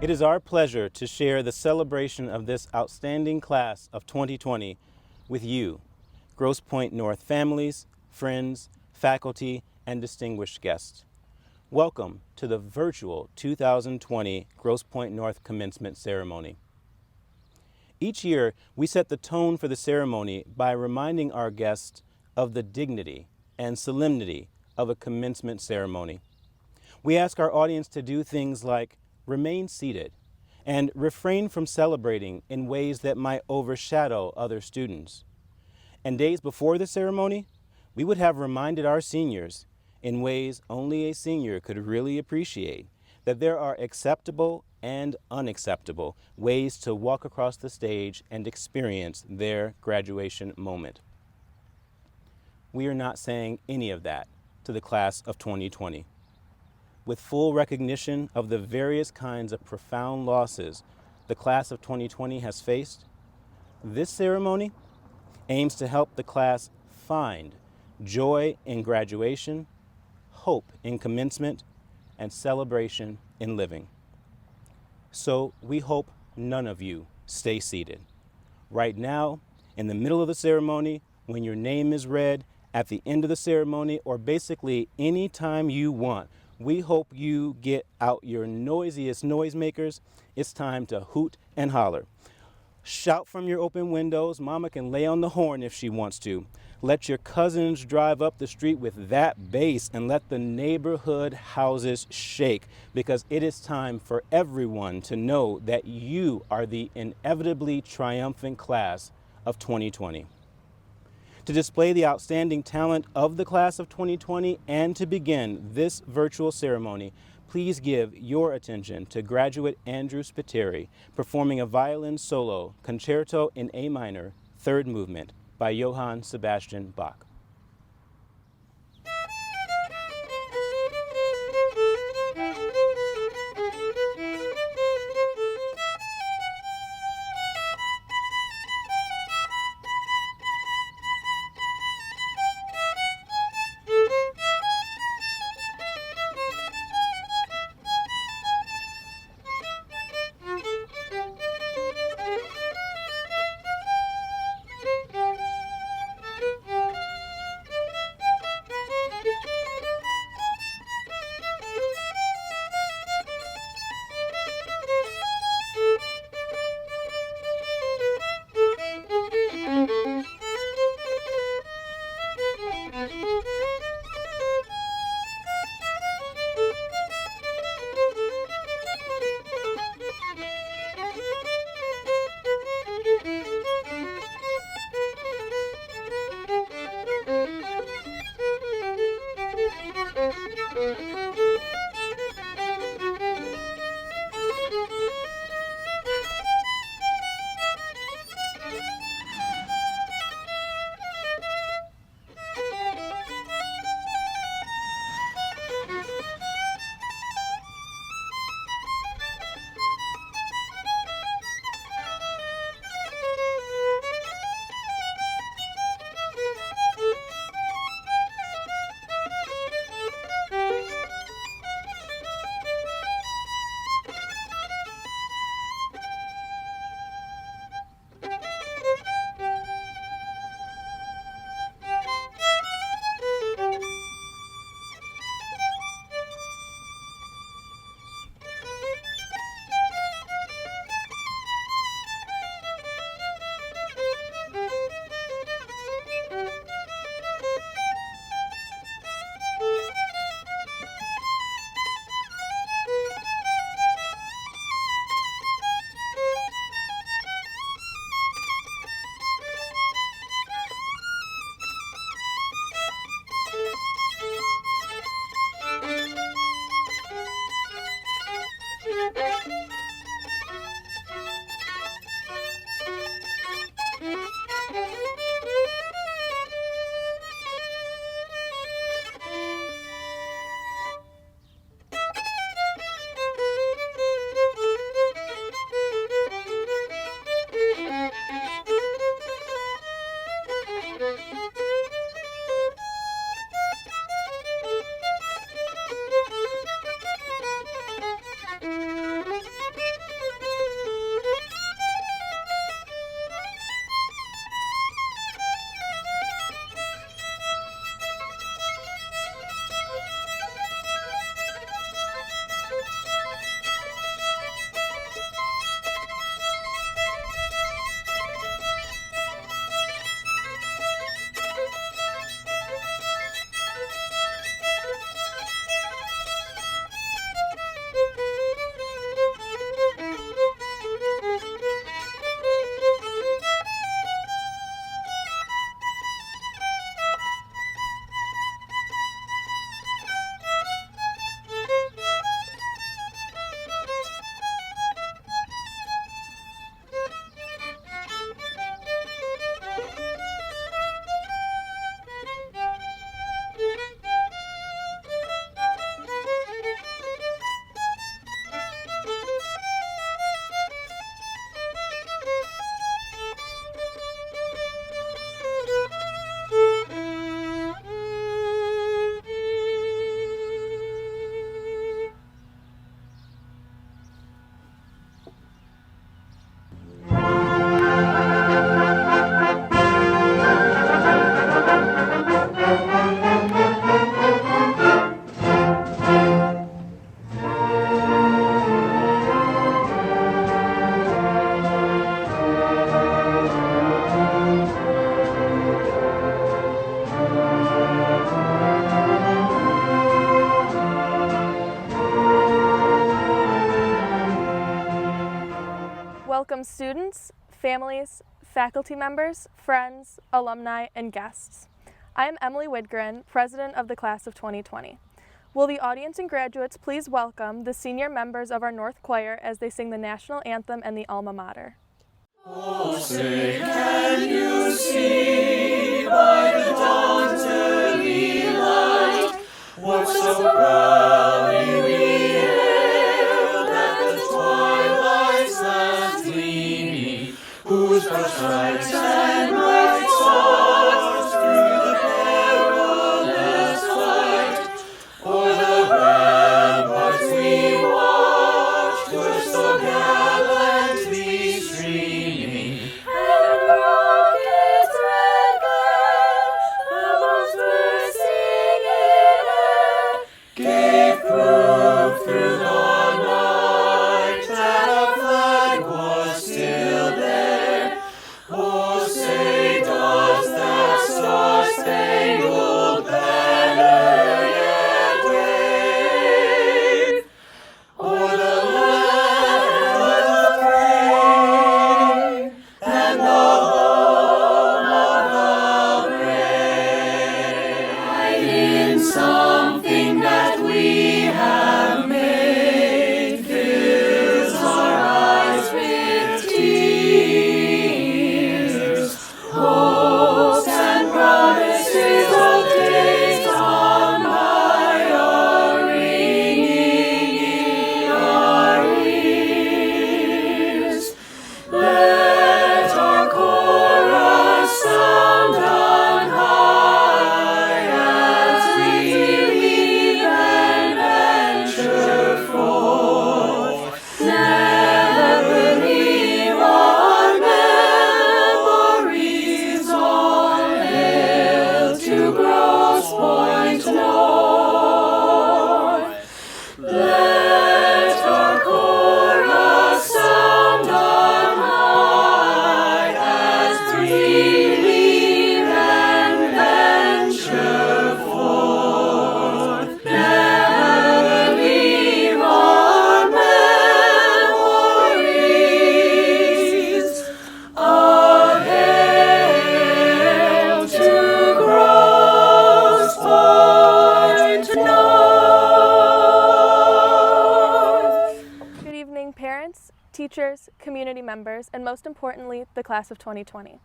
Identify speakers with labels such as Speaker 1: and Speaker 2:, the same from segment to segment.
Speaker 1: It is our pleasure to share the celebration of this outstanding class of 2020 with you, Grosse Pointe North families, friends, faculty, and distinguished guests. Welcome to the virtual 2020 Grosse Pointe North Commencement Ceremony. Each year, we set the tone for the ceremony by reminding our guests of the dignity and solemnity of a commencement ceremony. We ask our audience to do things like remain seated and refrain from celebrating in ways that might overshadow other students. And days before the ceremony, we would have reminded our seniors, in ways only a senior could really appreciate, that there are acceptable and unacceptable ways to walk across the stage and experience their graduation moment. We are not saying any of that to the class of 2020. With full recognition of the various kinds of profound losses the class of 2020 has faced, this ceremony aims to help the class find joy in graduation, hope in commencement, and celebration in living. So we hope none of you stay seated. Right now, in the middle of the ceremony, when your name is read, at the end of the ceremony, or basically any time you want, we hope you get out your noisiest noisemakers. It's time to hoot and holler. Shout from your open windows. Mama can lay on the horn if she wants to. Let your cousins drive up the street with that bass and let the neighborhood houses shake, because it is time for everyone to know that you are the inevitably triumphant class of 2020. To display the outstanding talent of the class of 2020 and to begin this virtual ceremony, please give your attention to graduate Andrew Spiteri performing a violin solo concerto in A minor, third movement by Johann Sebastian Bach.
Speaker 2: welcome students, families, faculty members, friends, alumni, and guests. I am Emily Widgren, President of the Class of 2020. Will the audience and graduates please welcome the senior members of our North Choir as they sing the National Anthem and the Alma Mater.
Speaker 3: Oh, say, can you see by the dawn's early light what so proudly we hailed at the twilight's last gleaming, whose broad stripes and bright stars through the perilous fight o'er the ramparts we watched were so gallantly streaming, and rockets red glare, the bombs bursting in air, gave proof through the night that our flag was still there. Oh, say, does that star-spangled banner yet wave o'er the land of the free and the home of the brave? In something that we have made fills our eyes with tears. Hopes and promises of days gone by are ringing in our ears. Let our chorus sound on high as we leave and venture forth. Never leave our memories. All hail to Grosse Pointe North. Let our chorus sound on high as we leave and venture forth. Never leave our memories. All hail to Grosse Pointe North.
Speaker 2: Good evening, parents, teachers, community members, and most importantly, the Class of 2020.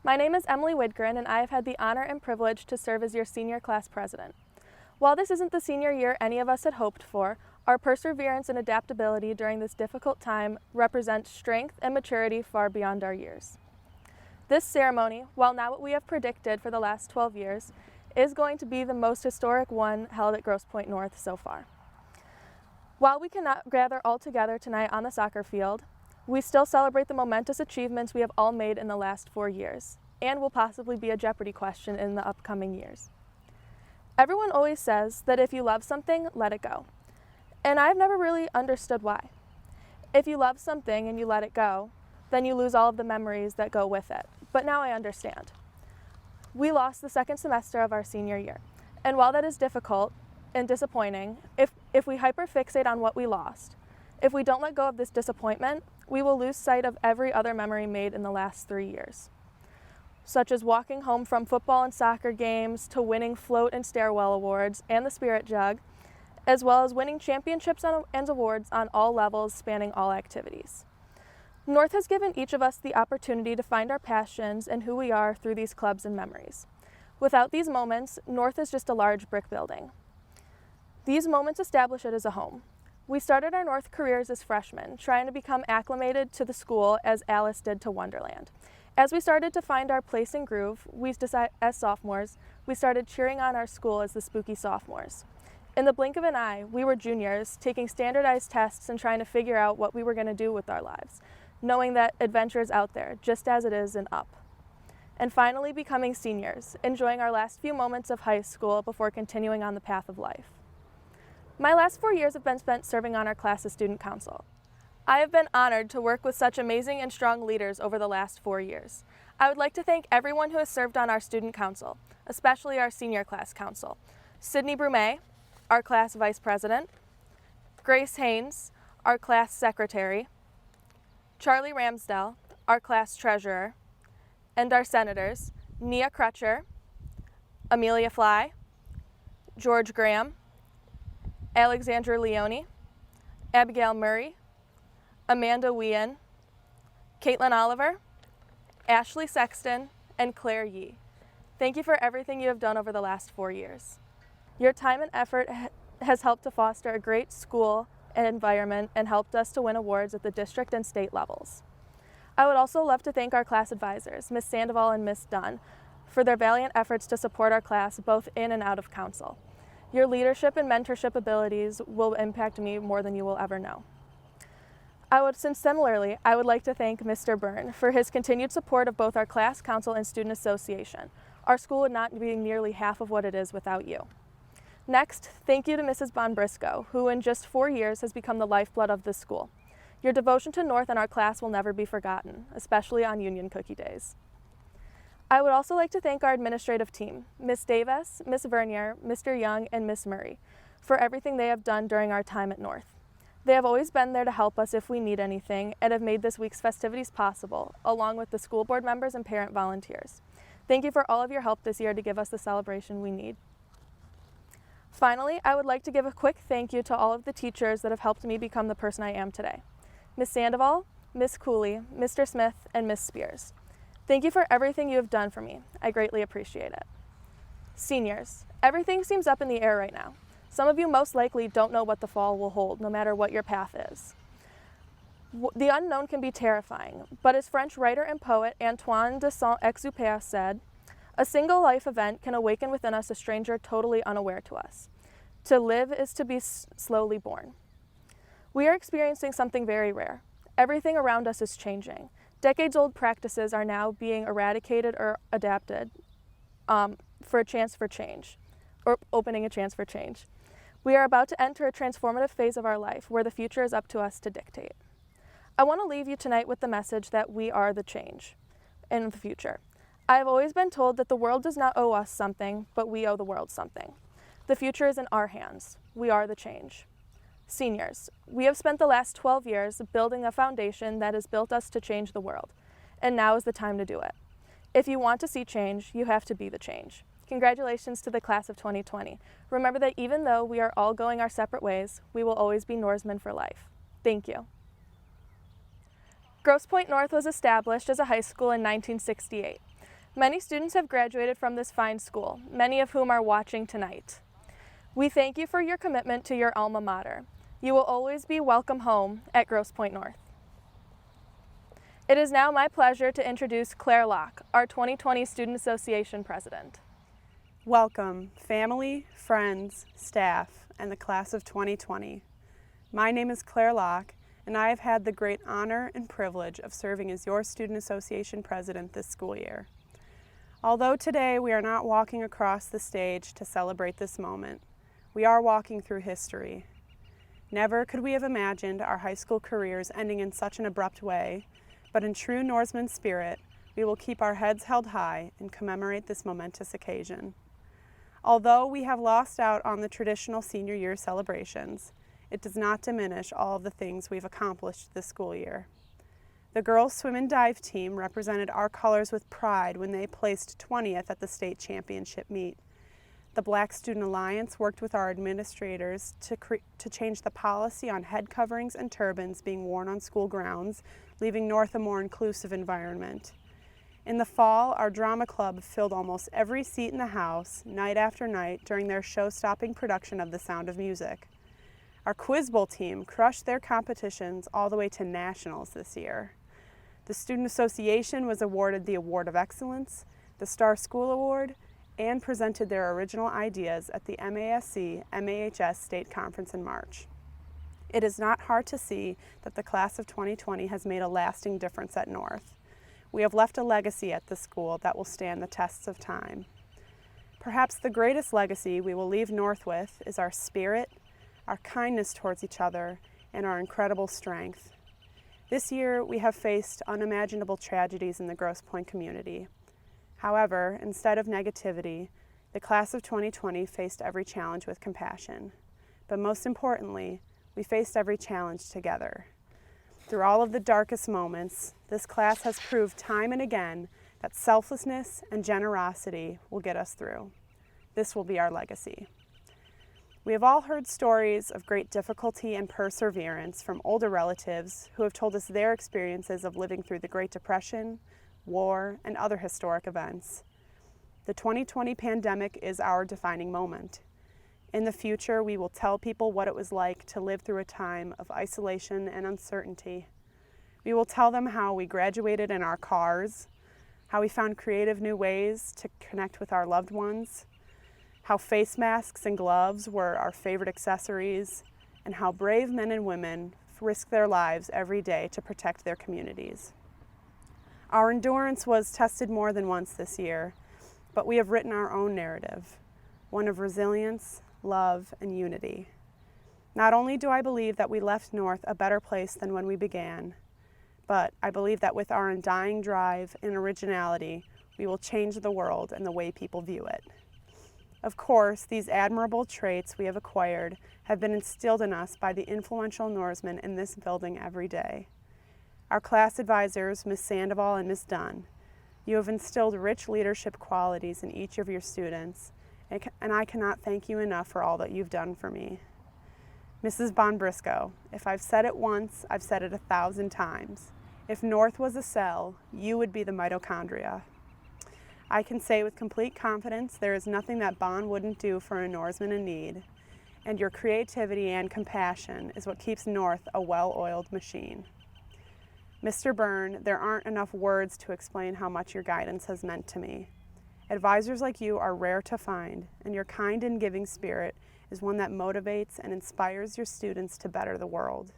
Speaker 2: My name is Emily Widgren, and I have had the honor and privilege to serve as your senior class president. While this isn't the senior year any of us had hoped for, our perseverance and adaptability during this difficult time represents strength and maturity far beyond our years. This ceremony, while not what we have predicted for the last 12 years, is going to be the most historic one held at Grosse Pointe North so far. While we cannot gather all together tonight on the soccer field, we still celebrate the momentous achievements we have all made in the last 4 years, and will possibly be a Jeopardy question in the upcoming years. Everyone always says that if you love something, let it go. And I've never really understood why. If you love something and you let it go, then you lose all of the memories that go with it. But now I understand. We lost the second semester of our senior year, and while that is difficult and disappointing, if we hyperfixate on what we lost, if we don't let go of this disappointment, we will lose sight of every other memory made in the last 3 years, such as walking home from football and soccer games to winning float and stairwell awards and the Spirit Jug, as well as winning championships and awards on all levels spanning all activities. North has given each of us the opportunity to find our passions and who we are through these clubs and memories. Without these moments, North is just a large brick building. These moments establish it as a home. We started our North careers as freshmen, trying to become acclimated to the school as Alice did to Wonderland. As we started to find our place and groove, as sophomores, we started cheering on our school as the spooky sophomores. In the blink of an eye, we were juniors, taking standardized tests and trying to figure out what we were going to do with our lives, knowing that adventure is out there, just as it is in Up. And finally becoming seniors, enjoying our last few moments of high school before continuing on the path of life. My last 4 years have been spent serving on our class's student council. I have been honored to work with such amazing and strong leaders over the last 4 years. I would like to thank everyone who has served on our student council, especially our senior class council. Sydney Brumet, our class vice president, Grace Haynes, our class secretary, Charlie Ramsdell, our class treasurer, and our senators, Nia Crutcher, Amelia Fly, George Graham, Alexandra Leone, Abigail Murray, Amanda Wien, Caitlin Oliver, Ashley Sexton, and Claire Yee. Thank you for everything you have done over the last 4 years. Your time and effort has helped to foster a great school and environment and helped us to win awards at the district and state levels. I would also love to thank our class advisors, Ms. Sandoval and Ms. Dunn, for their valiant efforts to support our class both in and out of council. Your leadership and mentorship abilities will impact me more than you will ever know. Similarly, I would like to thank Mr. Byrne for his continued support of both our class council and student association. Our school would not be nearly half of what it is without you. Next, thank you to Mrs. Bonbrisco, who in just 4 years has become the lifeblood of this school. Your devotion to North and our class will never be forgotten, especially on Union Cookie Days. I would also like to thank our administrative team, Ms. Davis, Ms. Vernier, Mr. Young, and Ms. Murray, for everything they have done during our time at North. They have always been there to help us if we need anything and have made this week's festivities possible, along with the school board members and parent volunteers. Thank you for all of your help this year to give us the celebration we need. Finally, I would like to give a quick thank you to all of the teachers that have helped me become the person I am today. Ms. Sandoval, Ms. Cooley, Mr. Smith, and Ms. Spears. Thank you for everything you have done for me. I greatly appreciate it. Seniors, everything seems up in the air right now. Some of you most likely don't know what the fall will hold, no matter what your path is. The unknown can be terrifying, but as French writer and poet Antoine de Saint-Exupéry said, a single life event can awaken within us a stranger totally unaware to us. To live is to be slowly born. We are experiencing something very rare. Everything around us is changing. Decades-old practices are now being eradicated or adapted for a chance for change, or opening a chance for change. We are about to enter a transformative phase of our life where the future is up to us to dictate. I want to leave you tonight with the message that we are the change in the future. I have always been told that the world does not owe us something, but we owe the world something. The future is in our hands. We are the change. Seniors, we have spent the last 12 years building a foundation that has built us to change the world, and now is the time to do it. If you want to see change, you have to be the change. Congratulations to the class of 2020. Remember that even though we are all going our separate ways, we will always be Norsemen for life. Thank you. Grosse Pointe North was established as a high school in 1968. Many students have graduated from this fine school, many of whom are watching tonight. We thank you for your commitment to your alma mater. You will always be welcome home at Grosse Pointe North. It is now my pleasure to introduce Claire Locke, our 2020 Student Association President.
Speaker 4: Welcome, family, friends, staff, and the class of 2020. My name is Claire Locke, and I have had the great honor and privilege of serving as your Student Association President this school year. Although today we are not walking across the stage to celebrate this moment, we are walking through history. Never could we have imagined our high school careers ending in such an abrupt way, but in true Norseman spirit, we will keep our heads held high and commemorate this momentous occasion. Although we have lost out on the traditional senior year celebrations, it does not diminish all of the things we've accomplished this school year. The girls' swim and dive team represented our colors with pride when they placed 20th at the state championship meet. The Black Student Alliance worked with our administrators to change the policy on head coverings and turbans being worn on school grounds, leaving North a more inclusive environment. In the fall, our drama club filled almost every seat in the house, night after night, during their show-stopping production of The Sound of Music. Our Quiz Bowl team crushed their competitions all the way to nationals this year. The Student Association was awarded the Award of Excellence, the Star School Award, and presented their original ideas at the MASC-MAHS State Conference in March. It is not hard to see that the class of 2020 has made a lasting difference at North. We have left a legacy at the school that will stand the tests of time. Perhaps the greatest legacy we will leave North with is our spirit, our kindness towards each other, and our incredible strength. This year, we have faced unimaginable tragedies in the Grosse Pointe community. However, instead of negativity, the class of 2020 faced every challenge with compassion. But most importantly, we faced every challenge together. Through all of the darkest moments, this class has proved time and again that selflessness and generosity will get us through. This will be our legacy. We have all heard stories of great difficulty and perseverance from older relatives who have told us their experiences of living through the Great Depression, war, and other historic events. The 2020 pandemic is our defining moment. In the future, we will tell people what it was like to live through a time of isolation and uncertainty. We will tell them how we graduated in our cars, how we found creative new ways to connect with our loved ones, how face masks and gloves were our favorite accessories, and how brave men and women risk their lives every day to protect their communities. Our endurance was tested more than once this year, but we have written our own narrative, one of resilience, love, and unity. Not only do I believe that we left North a better place than when we began, but I believe that with our undying drive and originality, we will change the world and the way people view it. Of course, these admirable traits we have acquired have been instilled in us by the influential Norsemen in this building every day. Our class advisors, Ms. Sandoval and Ms. Dunn, you have instilled rich leadership qualities in each of your students, and I cannot thank you enough for all that you've done for me. Mrs. Bonbrisco, if I've said it once, I've said it 1,000 times. If North was a cell, you would be the mitochondria. I can say with complete confidence there is nothing that Bon wouldn't do for a Norseman in need, and your creativity and compassion is what keeps North a well-oiled machine. Mr. Byrne, there aren't enough words to explain how much your guidance has meant to me. Advisors like you are rare to find, and your kind and giving spirit is one that motivates and inspires your students to better the world.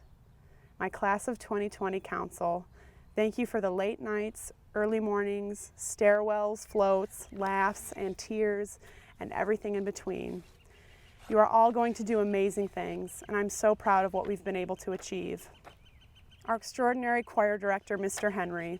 Speaker 4: My Class of 2020 Council, thank you for the late nights, early mornings, stairwells, floats, laughs, and tears, and everything in between. You are all going to do amazing things, and I'm so proud of what we've been able to achieve. Our extraordinary choir director, Mr. Henry,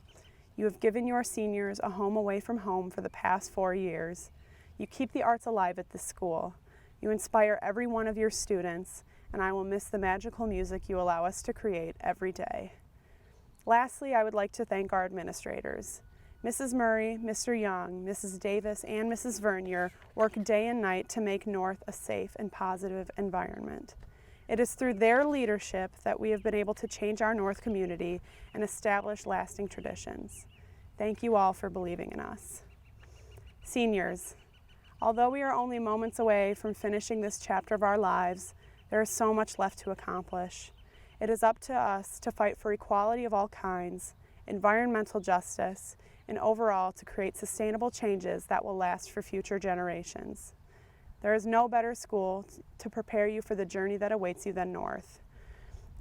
Speaker 4: you have given your seniors a home away from home for the past 4 years. You keep the arts alive at this school. You inspire every one of your students, and I will miss the magical music you allow us to create every day. Lastly, I would like to thank our administrators. Mrs. Murray, Mr. Young, Mrs. Davis, and Mrs. Vernier work day and night to make North a safe and positive environment. It is through their leadership that we have been able to change our North community and establish lasting traditions. Thank you all for believing in us. Seniors, although we are only moments away from finishing this chapter of our lives, there is so much left to accomplish. It is up to us to fight for equality of all kinds, environmental justice, and overall to create sustainable changes that will last for future generations. There is no better school to prepare you for the journey that awaits you than North.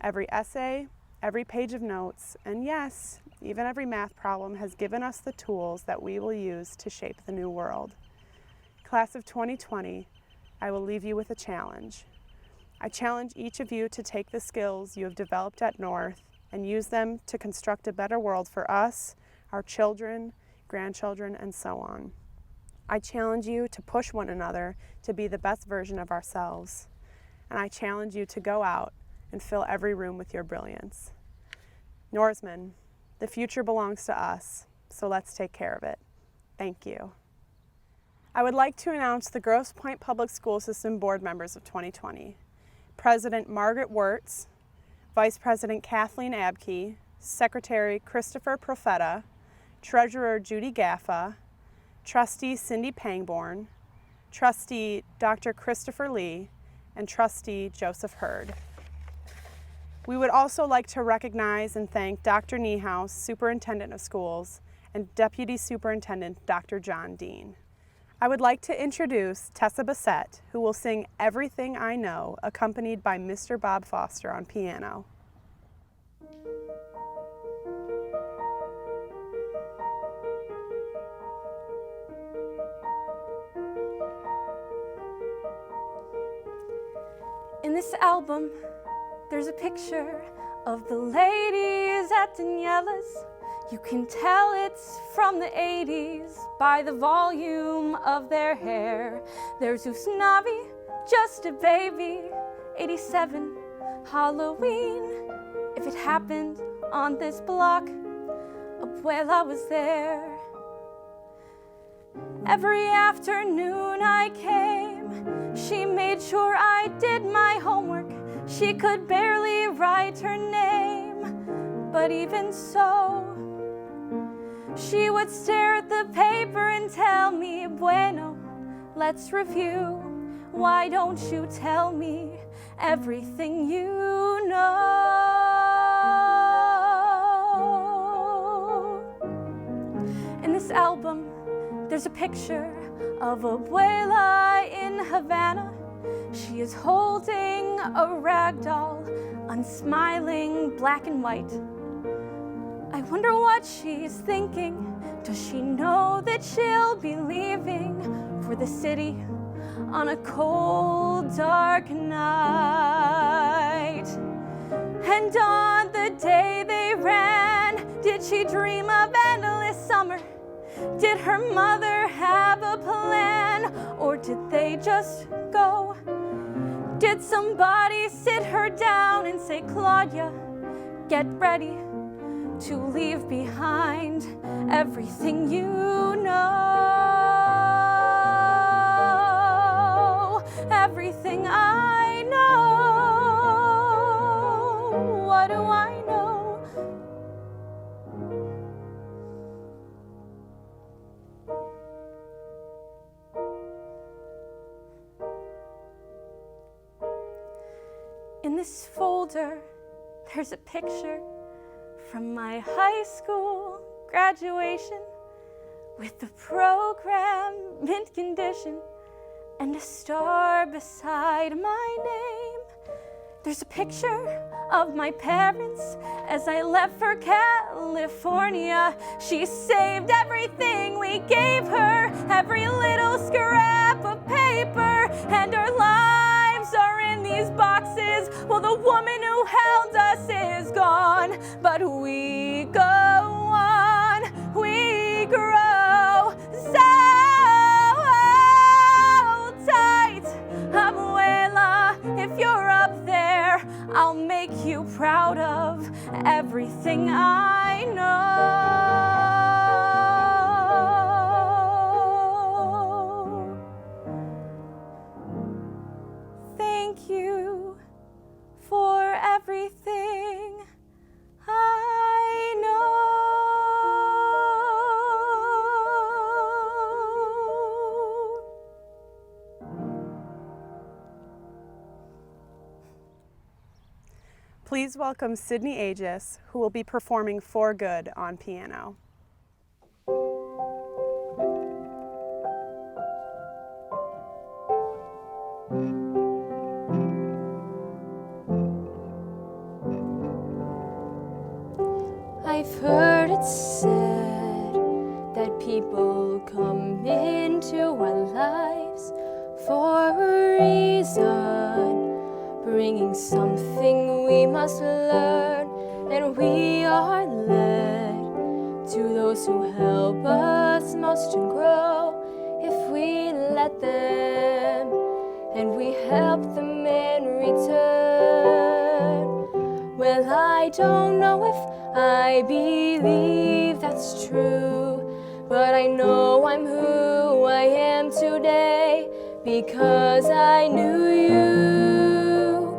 Speaker 4: Every essay, every page of notes, and yes, even every math problem has given us the tools that we will use to shape the new world. Class of 2020, I will leave you with a challenge. I challenge each of you to take the skills you have developed at North and use them to construct a better world for us, our children, grandchildren, and so on. I challenge you to push one another to be the best version of ourselves. And I challenge you to go out and fill every room with your brilliance. Norsemen, the future belongs to us, so let's take care of it. Thank you. I would like to announce the Grosse Pointe Public School System Board members of 2020. President Margaret Wirtz, Vice President Kathleen Abke, Secretary Christopher Profeta, Treasurer Judy Gaffa, Trustee Cindy Pangborn, Trustee Dr. Christopher Lee, and Trustee Joseph Hurd. We would also like to recognize and thank Dr. Niehaus, Superintendent of Schools, and Deputy Superintendent Dr. John Dean. I would like to introduce Tessa Bassett, who will sing Everything I Know, accompanied by Mr. Bob Foster on piano.
Speaker 5: In this album, there's a picture of the ladies at Daniela's. You can tell it's from the 80s by the volume of their hair. There's Usnavi, just a baby, 87, Halloween. If it happened on this block. Abuela was there. Every afternoon I came, she made sure I did my homework. She could barely write her name, but even so, she would stare at the paper and tell me, bueno, let's review. Why don't you tell me everything you know? In this album, there's a picture of Abuela in Havana. She is holding a rag doll, unsmiling, black and white. I wonder what she's thinking. Does she know that she'll be leaving for the city on a cold, dark night? And on the day they ran, did she dream of endless summer? Did her mother have a plan, or did they just go? Did somebody sit her down and say, Claudia, get ready to leave behind everything you know? Everything I know. What do I know? In this folder, there's a picture from my high school graduation with the program mint condition and a star beside my name. There's a picture of my parents as I left for California. She saved everything we gave her, every little scrap of paper, and our lives are in these boxes. Well, the woman who held us is gone, but we go on, we grow so tight. Abuela, if you're up there, I'll make you proud of everything I know. Thank you for everything I know.
Speaker 4: Please welcome Sydney Aegis, who will be performing For Good on piano.
Speaker 6: I've heard it said that people come into our lives for a reason, bringing something we must learn, and we are led to those who help us most to grow if we let them, and we help them in return. Well, I don't know if I believe that's true, but I know I'm who I am today because I knew you.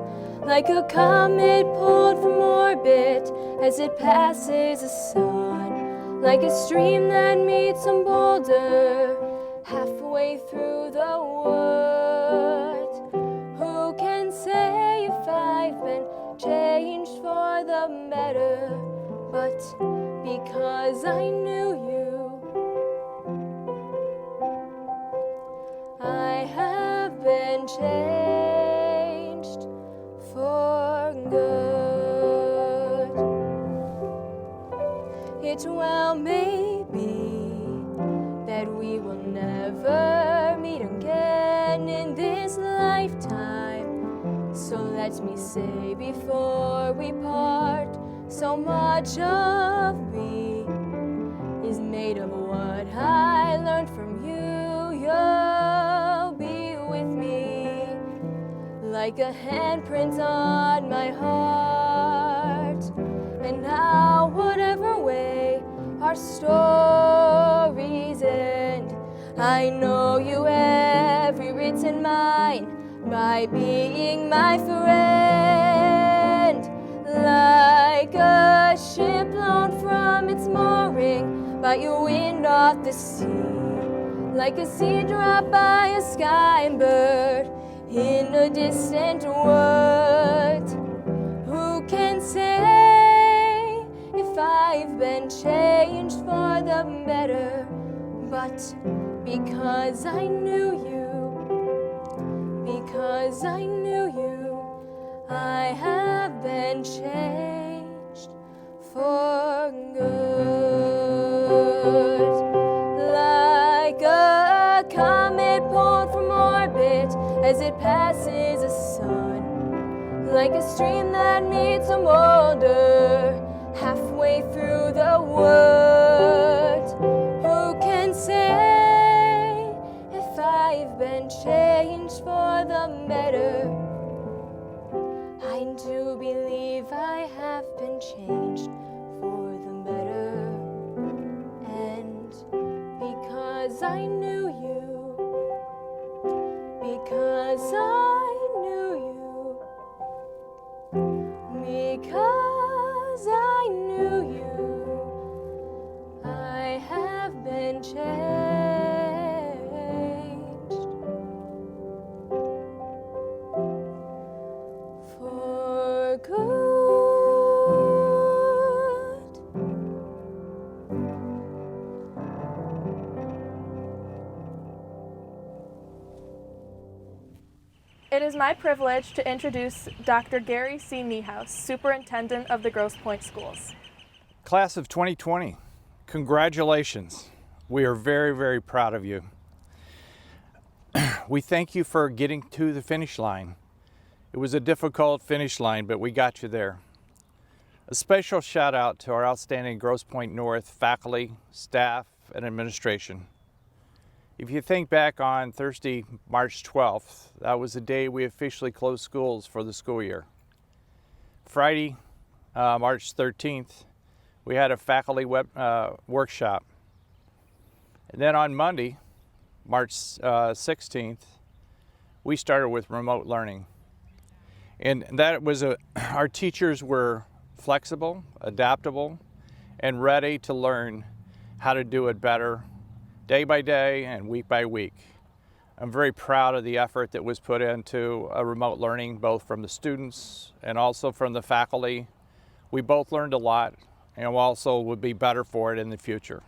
Speaker 6: Like a comet pulled from orbit as it passes the sun, like a stream that meets some boulder halfway through the woods. Who can say if I've been changed for the better? But because I knew you, I have been changed for good. It well may be that we will never meet again in this lifetime, so let me say before we part, so much of me is made of what I learned from you. You'll be with me like a handprint on my heart, And now, whatever way our stories end, I know you have rewritten mine by being my friend. Like a ship blown from its mooring by your wind off the sea, like a seed dropped by a sky bird in a distant wood. Who can say if I've been changed for the better? But because I knew you, I have been changed for good. Like a comet pulled from orbit as it passes a sun, like a stream that meets a boulder halfway through the wood. Who can say if I've been changed for the better? I do believe I have been changed for the better. And because I knew you, because I knew you, because I knew you, I have been changed for good.
Speaker 2: It is my privilege to introduce Dr. Gary C. Niehaus, Superintendent of the Grosse Pointe Schools.
Speaker 7: Class of 2020, congratulations. We are very, very proud of you. We thank you for getting to the finish line. It was a difficult finish line, but we got you there. A special shout out to our outstanding Grosse Pointe North faculty, staff, and administration. If you think back on Thursday, March 12th, that was the day we officially closed schools for the school year. Friday, March 13th, we had a faculty workshop. And then on Monday, March 16th, we started with remote learning. And that was our teachers were flexible, adaptable, and ready to learn how to do it better day by day and week by week. I'm very proud of the effort that was put into remote learning, both from the students and also from the faculty. We both learned a lot and also would be better for it in the future.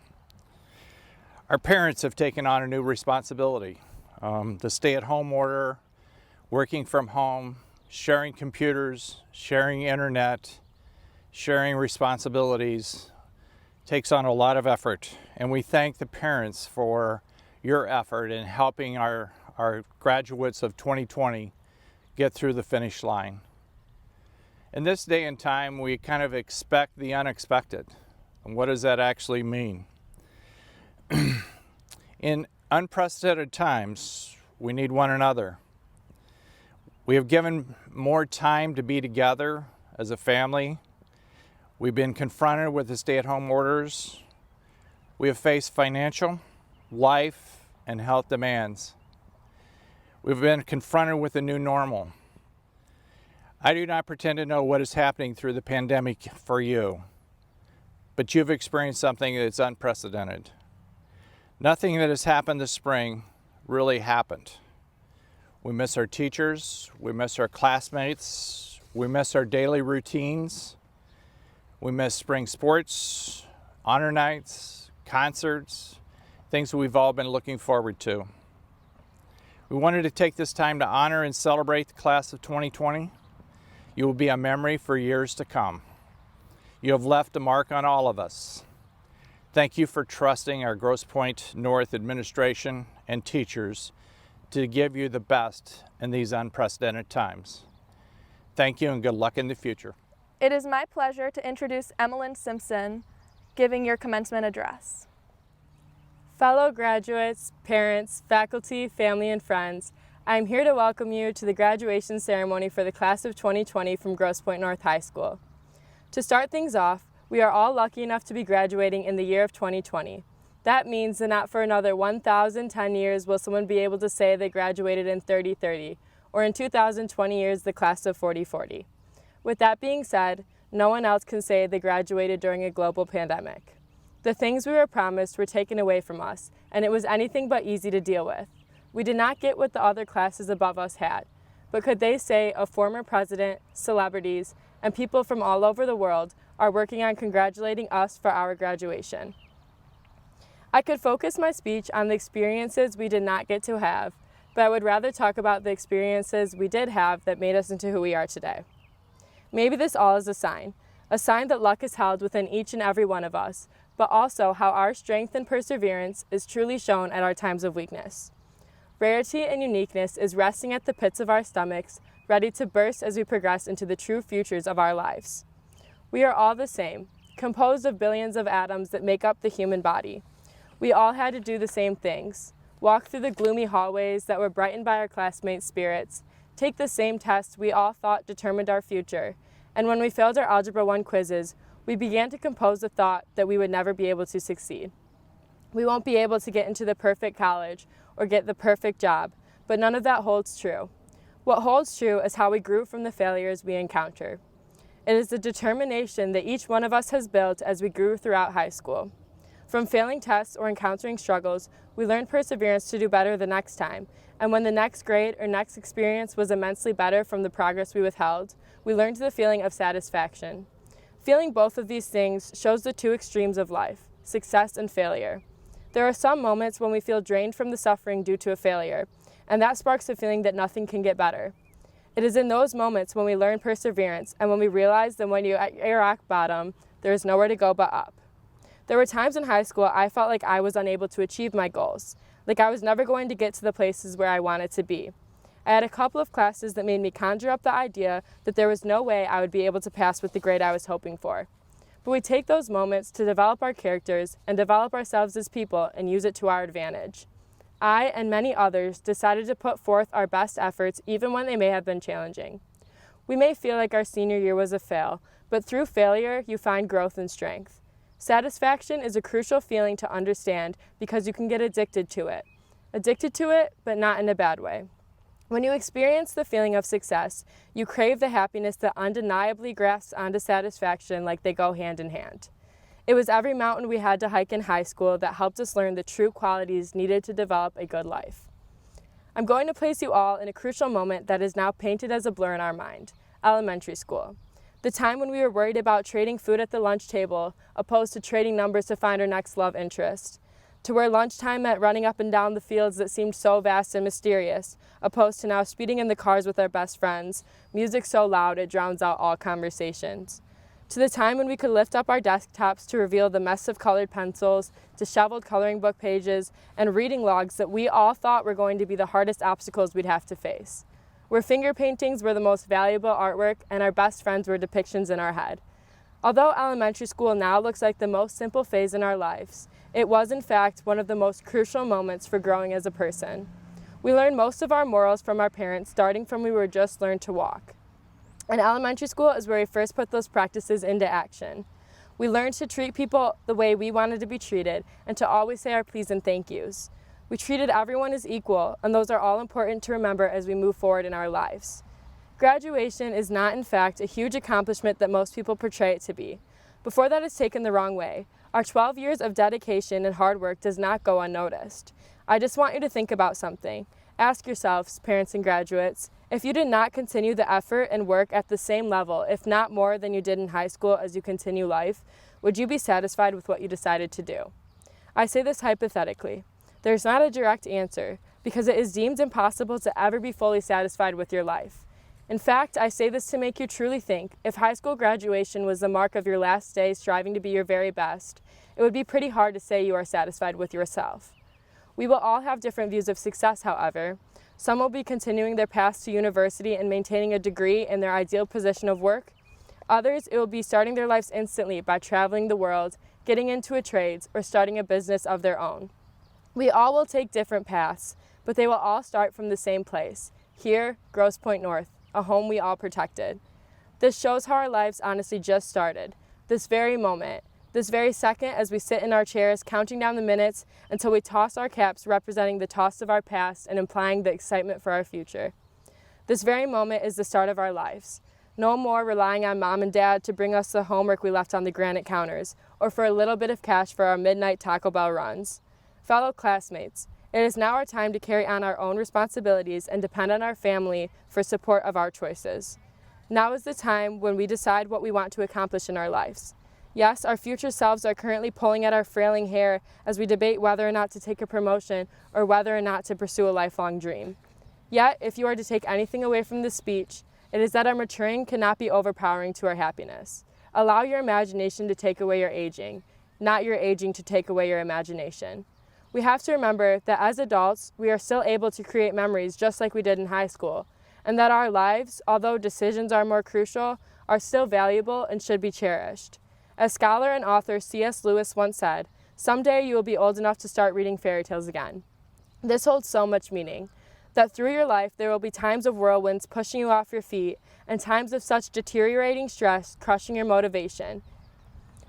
Speaker 7: Our parents have taken on a new responsibility. The stay-at-home order, working from home, sharing computers, sharing internet, sharing responsibilities takes on a lot of effort, and we thank the parents for your effort in helping our graduates of 2020 get through the finish line. In this day and time, we kind of expect the unexpected. And what does that actually mean? In unprecedented times, we need one another. We have given more time to be together as a family. We've been confronted with the stay-at-home orders. We have faced financial, life, and health demands. We've been confronted with a new normal. I do not pretend to know what is happening through the pandemic for you, but you've experienced something that's unprecedented. Nothing that has happened this spring really happened. We miss our teachers, we miss our classmates, we miss our daily routines. We miss spring sports, honor nights, concerts, things that we've all been looking forward to. We wanted to take this time to honor and celebrate the class of 2020. You will be a memory for years to come. You have left a mark on all of us. Thank you for trusting our Grosse Pointe North administration and teachers to give you the best in these unprecedented times. Thank you and good luck in the future.
Speaker 2: It is my pleasure to introduce Emmeline Simpson, giving your commencement address.
Speaker 8: Fellow graduates, parents, faculty, family, and friends, I am here to welcome you to the graduation ceremony for the class of 2020 from Grosse Pointe North High School. To start things off, we are all lucky enough to be graduating in the year of 2020. That means that not for another 1,010 years will someone be able to say they graduated in 3030, or in 2,020 years the class of 4040. With that being said, no one else can say they graduated during a global pandemic. The things we were promised were taken away from us, and it was anything but easy to deal with. We did not get what the other classes above us had, but could they say a former president, celebrities, and people from all over the world are working on congratulating us for our graduation? I could focus my speech on the experiences we did not get to have, but I would rather talk about the experiences we did have that made us into who we are today. Maybe this all is a sign that luck is held within each and every one of us, but also how our strength and perseverance is truly shown at our times of weakness. Rarity and uniqueness is resting at the pits of our stomachs, ready to burst as we progress into the true futures of our lives. We are all the same, composed of billions of atoms that make up the human body. We all had to do the same things, walk through the gloomy hallways that were brightened by our classmates' spirits, take the same tests we all thought determined our future, and when we failed our Algebra 1 quizzes, we began to compose the thought that we would never be able to succeed. We won't be able to get into the perfect college or get the perfect job, but none of that holds true. What holds true is how we grew from the failures we encounter. It is the determination that each one of us has built as we grew throughout high school. From failing tests or encountering struggles, we learned perseverance to do better the next time, and when the next grade or next experience was immensely better from the progress we withheld, we learned the feeling of satisfaction. Feeling both of these things shows the two extremes of life, success and failure. There are some moments when we feel drained from the suffering due to a failure, and that sparks a feeling that nothing can get better. It is in those moments when we learn perseverance and when we realize that when you're at your rock bottom, there is nowhere to go but up. There were times in high school I felt like I was unable to achieve my goals, like I was never going to get to the places where I wanted to be. I had a couple of classes that made me conjure up the idea that there was no way I would be able to pass with the grade I was hoping for. But we take those moments to develop our characters and develop ourselves as people and use it to our advantage. I and many others decided to put forth our best efforts even when they may have been challenging. We may feel like our senior year was a fail, but through failure you find growth and strength. Satisfaction is a crucial feeling to understand because you can get addicted to it. Addicted to it, but not in a bad way. When you experience the feeling of success, you crave the happiness that undeniably grasps onto satisfaction like they go hand in hand. It was every mountain we had to hike in high school that helped us learn the true qualities needed to develop a good life. I'm going to place you all in a crucial moment that is now painted as a blur in our mind, elementary school. The time when we were worried about trading food at the lunch table, opposed to trading numbers to find our next love interest. To where lunchtime meant running up and down the fields that seemed so vast and mysterious, opposed to now speeding in the cars with our best friends, music so loud it drowns out all conversations. To the time when we could lift up our desktops to reveal the mess of colored pencils, disheveled coloring book pages, and reading logs that we all thought were going to be the hardest obstacles we'd have to face. Where finger paintings were the most valuable artwork and our best friends were depictions in our head. Although elementary school now looks like the most simple phase in our lives, it was in fact one of the most crucial moments for growing as a person. We learned most of our morals from our parents starting from we were just learned to walk. And elementary school is where we first put those practices into action. We learned to treat people the way we wanted to be treated and to always say our please and thank yous. We treated everyone as equal, and those are all important to remember as we move forward in our lives. Graduation is not, in fact, a huge accomplishment that most people portray it to be. Before that is taken the wrong way, our 12 years of dedication and hard work does not go unnoticed. I just want you to think about something. Ask yourselves, parents and graduates, if you did not continue the effort and work at the same level, if not more than you did in high school as you continue life, would you be satisfied with what you decided to do? I say this hypothetically. There's not a direct answer, because it is deemed impossible to ever be fully satisfied with your life. In fact, I say this to make you truly think, if high school graduation was the mark of your last day striving to be your very best, it would be pretty hard to say you are satisfied with yourself. We will all have different views of success, however. Some will be continuing their paths to university and maintaining a degree in their ideal position of work. Others, it will be starting their lives instantly by traveling the world, getting into a trade, or starting a business of their own. We all will take different paths, but they will all start from the same place, here, Grosse Pointe North, a home we all protected. This shows how our lives honestly just started. This very moment, this very second as we sit in our chairs counting down the minutes until we toss our caps representing the toss of our past and implying the excitement for our future. This very moment is the start of our lives. No more relying on mom and dad to bring us the homework we left on the granite counters, or for a little bit of cash for our midnight Taco Bell runs. Fellow classmates, it is now our time to carry on our own responsibilities and depend on our family for support of our choices. Now is the time when we decide what we want to accomplish in our lives. Yes, our future selves are currently pulling at our frailing hair as we debate whether or not to take a promotion or whether or not to pursue a lifelong dream. Yet, if you are to take anything away from this speech, it is that our maturing cannot be overpowering to our happiness. Allow your imagination to take away your aging, not your aging to take away your imagination. We have to remember that as adults, we are still able to create memories just like we did in high school, and that our lives, although decisions are more crucial, are still valuable and should be cherished. As scholar and author C.S. Lewis once said, "Someday you will be old enough to start reading fairy tales again." This holds so much meaning, that through your life there will be times of whirlwinds pushing you off your feet and times of such deteriorating stress crushing your motivation.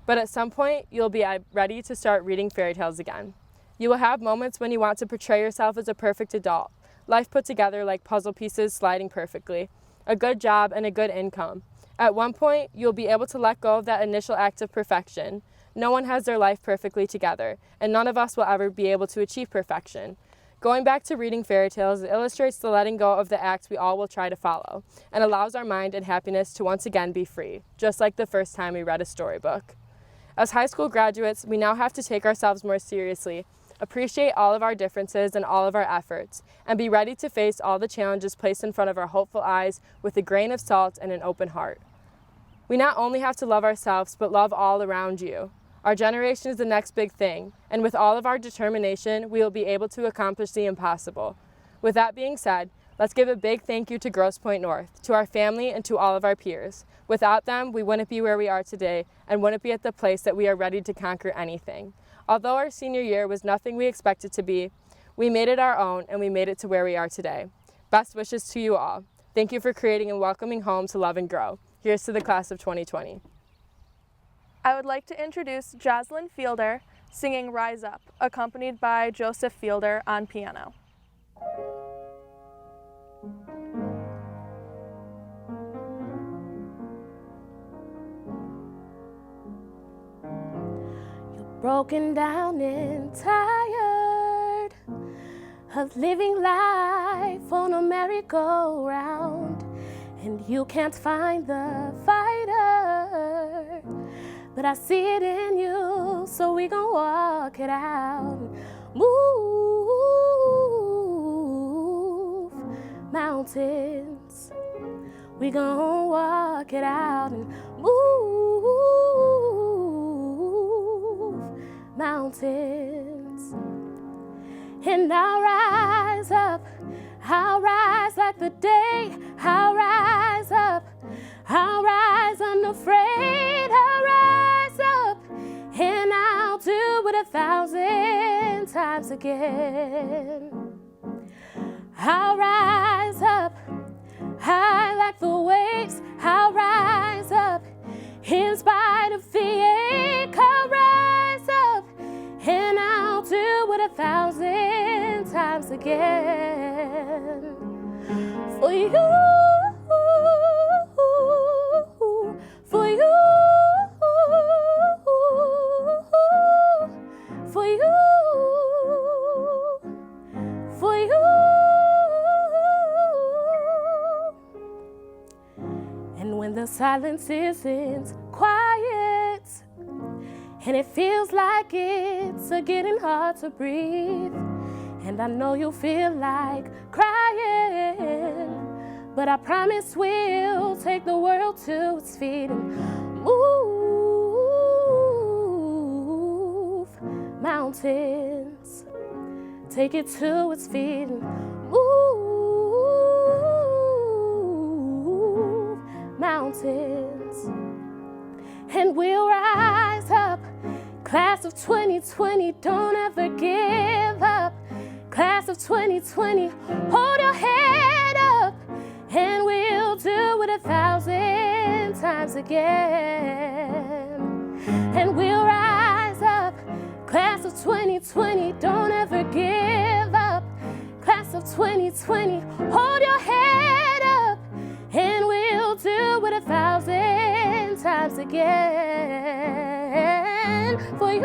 Speaker 8: But at some point, you'll be ready to start reading fairy tales again. You will have moments when you want to portray yourself as a perfect adult, life put together like puzzle pieces sliding perfectly, a good job and a good income. At one point, you'll be able to let go of that initial act of perfection. No one has their life perfectly together, and none of us will ever be able to achieve perfection. Going back to reading fairy tales illustrates the letting go of the acts we all will try to follow, and allows our mind and happiness to once again be free, just like the first time we read a storybook. As high school graduates, we now have to take ourselves more seriously, appreciate all of our differences and all of our efforts, and be ready to face all the challenges placed in front of our hopeful eyes with a grain of salt and an open heart. We not only have to love ourselves, but love all around you. Our generation is the next big thing, and with all of our determination, we will be able to accomplish the impossible. With that being said, let's give a big thank you to Grosse Pointe North, to our family, and to all of our peers. Without them, we wouldn't be where we are today, and wouldn't be at the place that we are ready to conquer anything. Although our senior year was nothing we expected to be, we made it our own, and we made it to where we are today. Best wishes to you all. Thank you for creating a welcoming home to love and grow. Here's to the class of 2020.
Speaker 2: I would like to introduce Jocelyn Fielder singing Rise Up, accompanied by Joseph Fielder on piano.
Speaker 5: You're broken down and tired of living life on a merry-go-round, and you can't find the fighter, but I see it in you, so we gon' walk it out. Move mountains, we gon' walk it out and move mountains. And I'll rise up, I'll rise like the day, I'll rise up, I'll rise unafraid, I'll rise up, and I'll do it 1,000 times again. I'll rise up, high like the waves, I'll rise up, in spite of the ache, I'll rise up, and I'll do it 1,000 times again. For you, for you, for you, for you. And when the silence isn't quiet, and it feels like it's getting hard to breathe, and I know you feel like crying, but I promise we'll take the world to its feet and move mountains. Take it to its feet and move mountains. And we'll rise up. Class of 2020, don't ever give up. Class of 2020, hold your head up, and we'll do it 1,000
Speaker 2: times again. And we'll rise up, class of 2020, don't ever give up. Class of 2020, hold your head up, and we'll do it 1,000 times again. For you,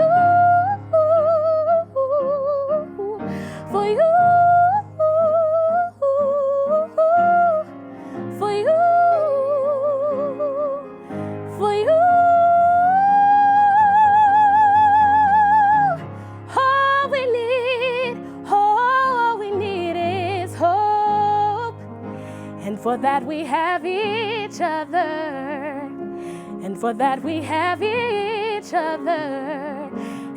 Speaker 2: for you, for you, for you. All we need is hope. And for that we have each other. And for that we have each other.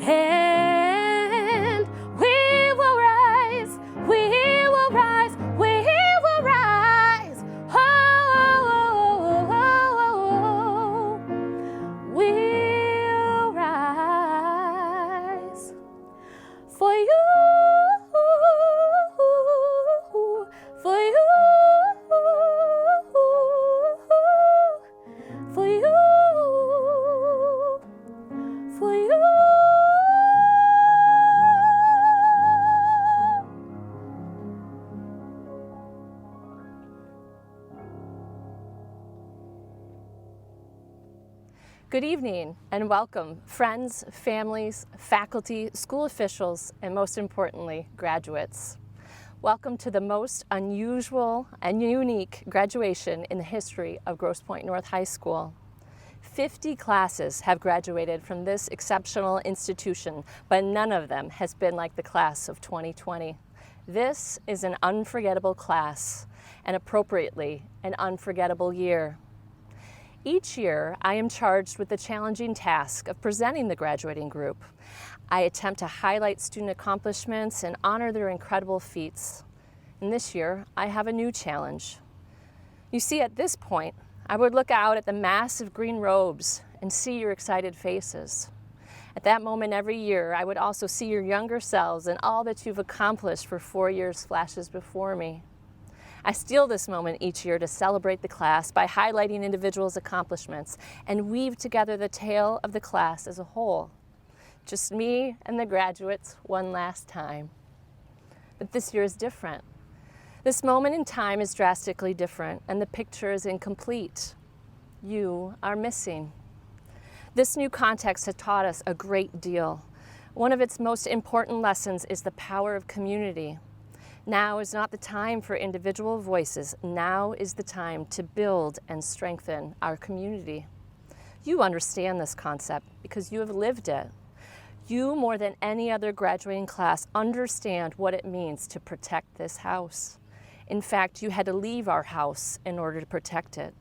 Speaker 2: And we will rise, we will rise, we will rise. Oh, we'll rise. For you, for you, for you, for you. Good evening and welcome, friends, families, faculty, school officials, and most importantly, graduates. Welcome to the most unusual and unique graduation in the history of Grosse Pointe North High School. 50 classes have graduated from this exceptional institution, but none of them has been like the class of 2020. This is an unforgettable class, and appropriately, an unforgettable year. Each year, I am charged with the challenging task of presenting the graduating group. I attempt to highlight student accomplishments and honor their incredible feats. And this year, I have a new challenge. You see, at this point, I would look out at the massive green robes and see your excited faces. At that moment every year, I would also see your younger selves and all that you've accomplished for 4 years flashes before me. I steal this moment each year to celebrate the class by highlighting individuals' accomplishments and weave together the tale of the class as a whole. Just me and the graduates one last time. But this year is different. This moment in time is drastically different, and the picture is incomplete. You are missing. This new context has taught us a great deal. One of its most important lessons is the power of community. Now is not the time for individual voices. Now is the time to build and strengthen our community. You understand this concept because you have lived it. You, more than any other graduating class, understand what it means to protect this house. In fact, you had to leave our house in order to protect it.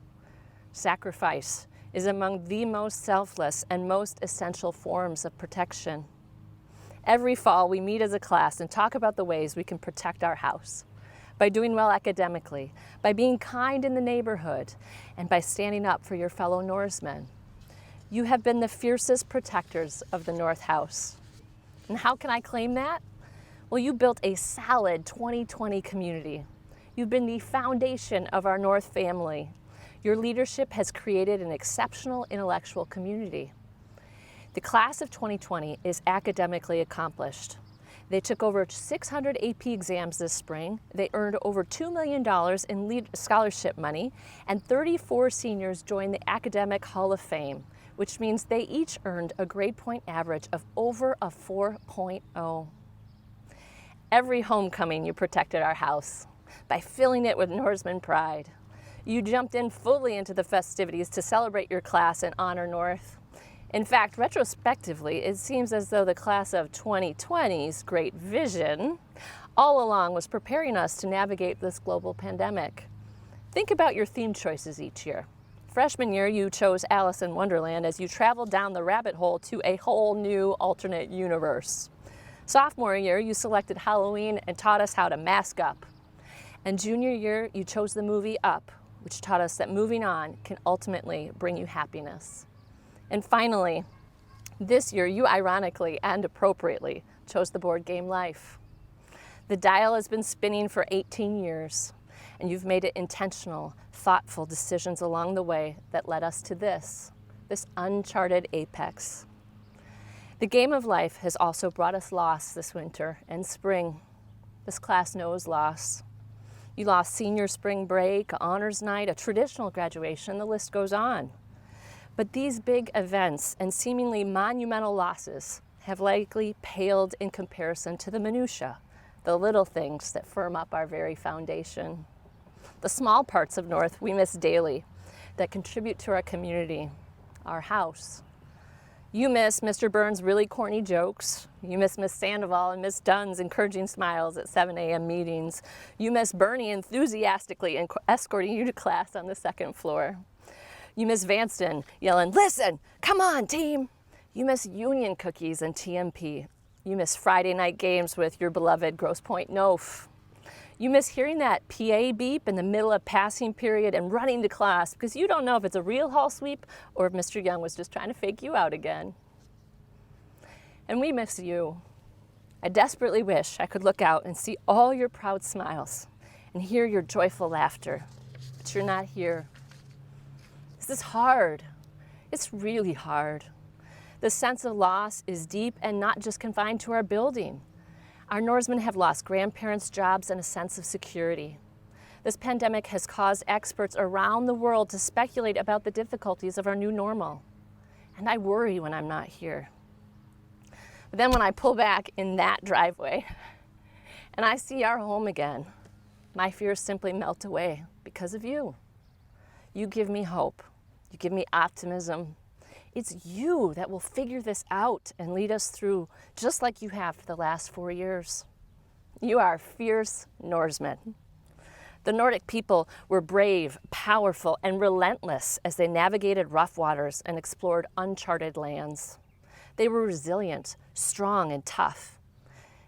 Speaker 2: Sacrifice is among the most selfless and most essential forms of protection. Every fall, we meet as a class and talk about the ways we can protect our house. By doing well academically, by being kind in the neighborhood, and by standing up for your fellow Norsemen. You have been the fiercest protectors of the North House. And how can I claim that? Well, you built a solid 2020 community. You've been the foundation of our North family. Your leadership has created an exceptional intellectual community. The class of 2020 is academically accomplished. They took over 600 AP exams this spring. They earned over $2 million in scholarship money, and 34 seniors joined the Academic Hall of Fame, which means they each earned a grade point average of over a 4.0. Every homecoming, you protected our house by filling it with Norseman pride. You jumped in fully into the festivities to celebrate your class and honor North. In fact, retrospectively, it seems as though the class of 2020's great vision all along was preparing us to navigate this global pandemic. Think about your theme choices each year. Freshman year, you chose Alice in Wonderland as you traveled down the rabbit hole to a whole new alternate universe. Sophomore year, you selected Halloween and taught us how to mask up. And junior year, you chose the movie Up, which taught us that moving on can ultimately bring you happiness. And finally, this year, you ironically and appropriately chose the board game Life. The dial has been spinning for 18 years,
Speaker 9: and you've made it intentional, thoughtful decisions along the way that led us to this uncharted apex. The game of life has also brought us loss this winter and spring. This class knows loss. You lost senior spring break, honors night, a traditional graduation, the list goes on. But these big events and seemingly monumental losses have likely paled in comparison to the minutiae, the little things that firm up our very foundation. The small parts of North we miss daily that contribute to our community, our house. You miss Mr. Burns' really corny jokes. You miss Miss Sandoval and Miss Dunn's encouraging smiles at 7 a.m. meetings. You miss Bernie enthusiastically escorting you to class on the second floor. You miss Vanston yelling, "Listen, come on, team." You miss Union cookies and TMP. You miss Friday night games with your beloved Grosse Pointe NOF. You miss hearing that PA beep in the middle of passing period and running to class because you don't know if it's a real hall sweep or if Mr. Young was just trying to fake you out again. And we miss you. I desperately wish I could look out and see all your proud smiles and hear your joyful laughter, but you're not here. This is hard. It's really hard. The sense of loss is deep and not just confined to our building. Our Norsemen have lost grandparents' jobs and a sense of security. This pandemic has caused experts around the world to speculate about the difficulties of our new normal. And I worry when I'm not here. But then when I pull back in that driveway and I see our home again, my fears simply melt away because of you. You give me hope. You give me optimism. It's you that will figure this out and lead us through, just like you have for the last 4 years. You are fierce Norsemen. The Nordic people were brave, powerful, and relentless as they navigated rough waters and explored uncharted lands. They were resilient, strong, and tough.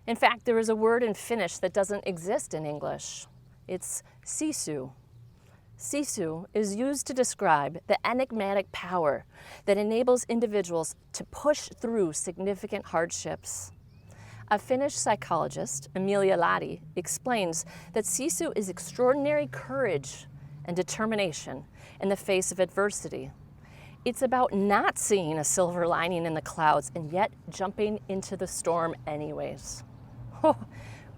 Speaker 9: In fact, there is a word in Finnish that doesn't exist in English. It's sisu. Sisu is used to describe the enigmatic power that enables individuals to push through significant hardships. A Finnish psychologist, Emilia Lahti, explains that sisu is extraordinary courage and determination in the face of adversity. It's about not seeing a silver lining in the clouds and yet jumping into the storm anyways.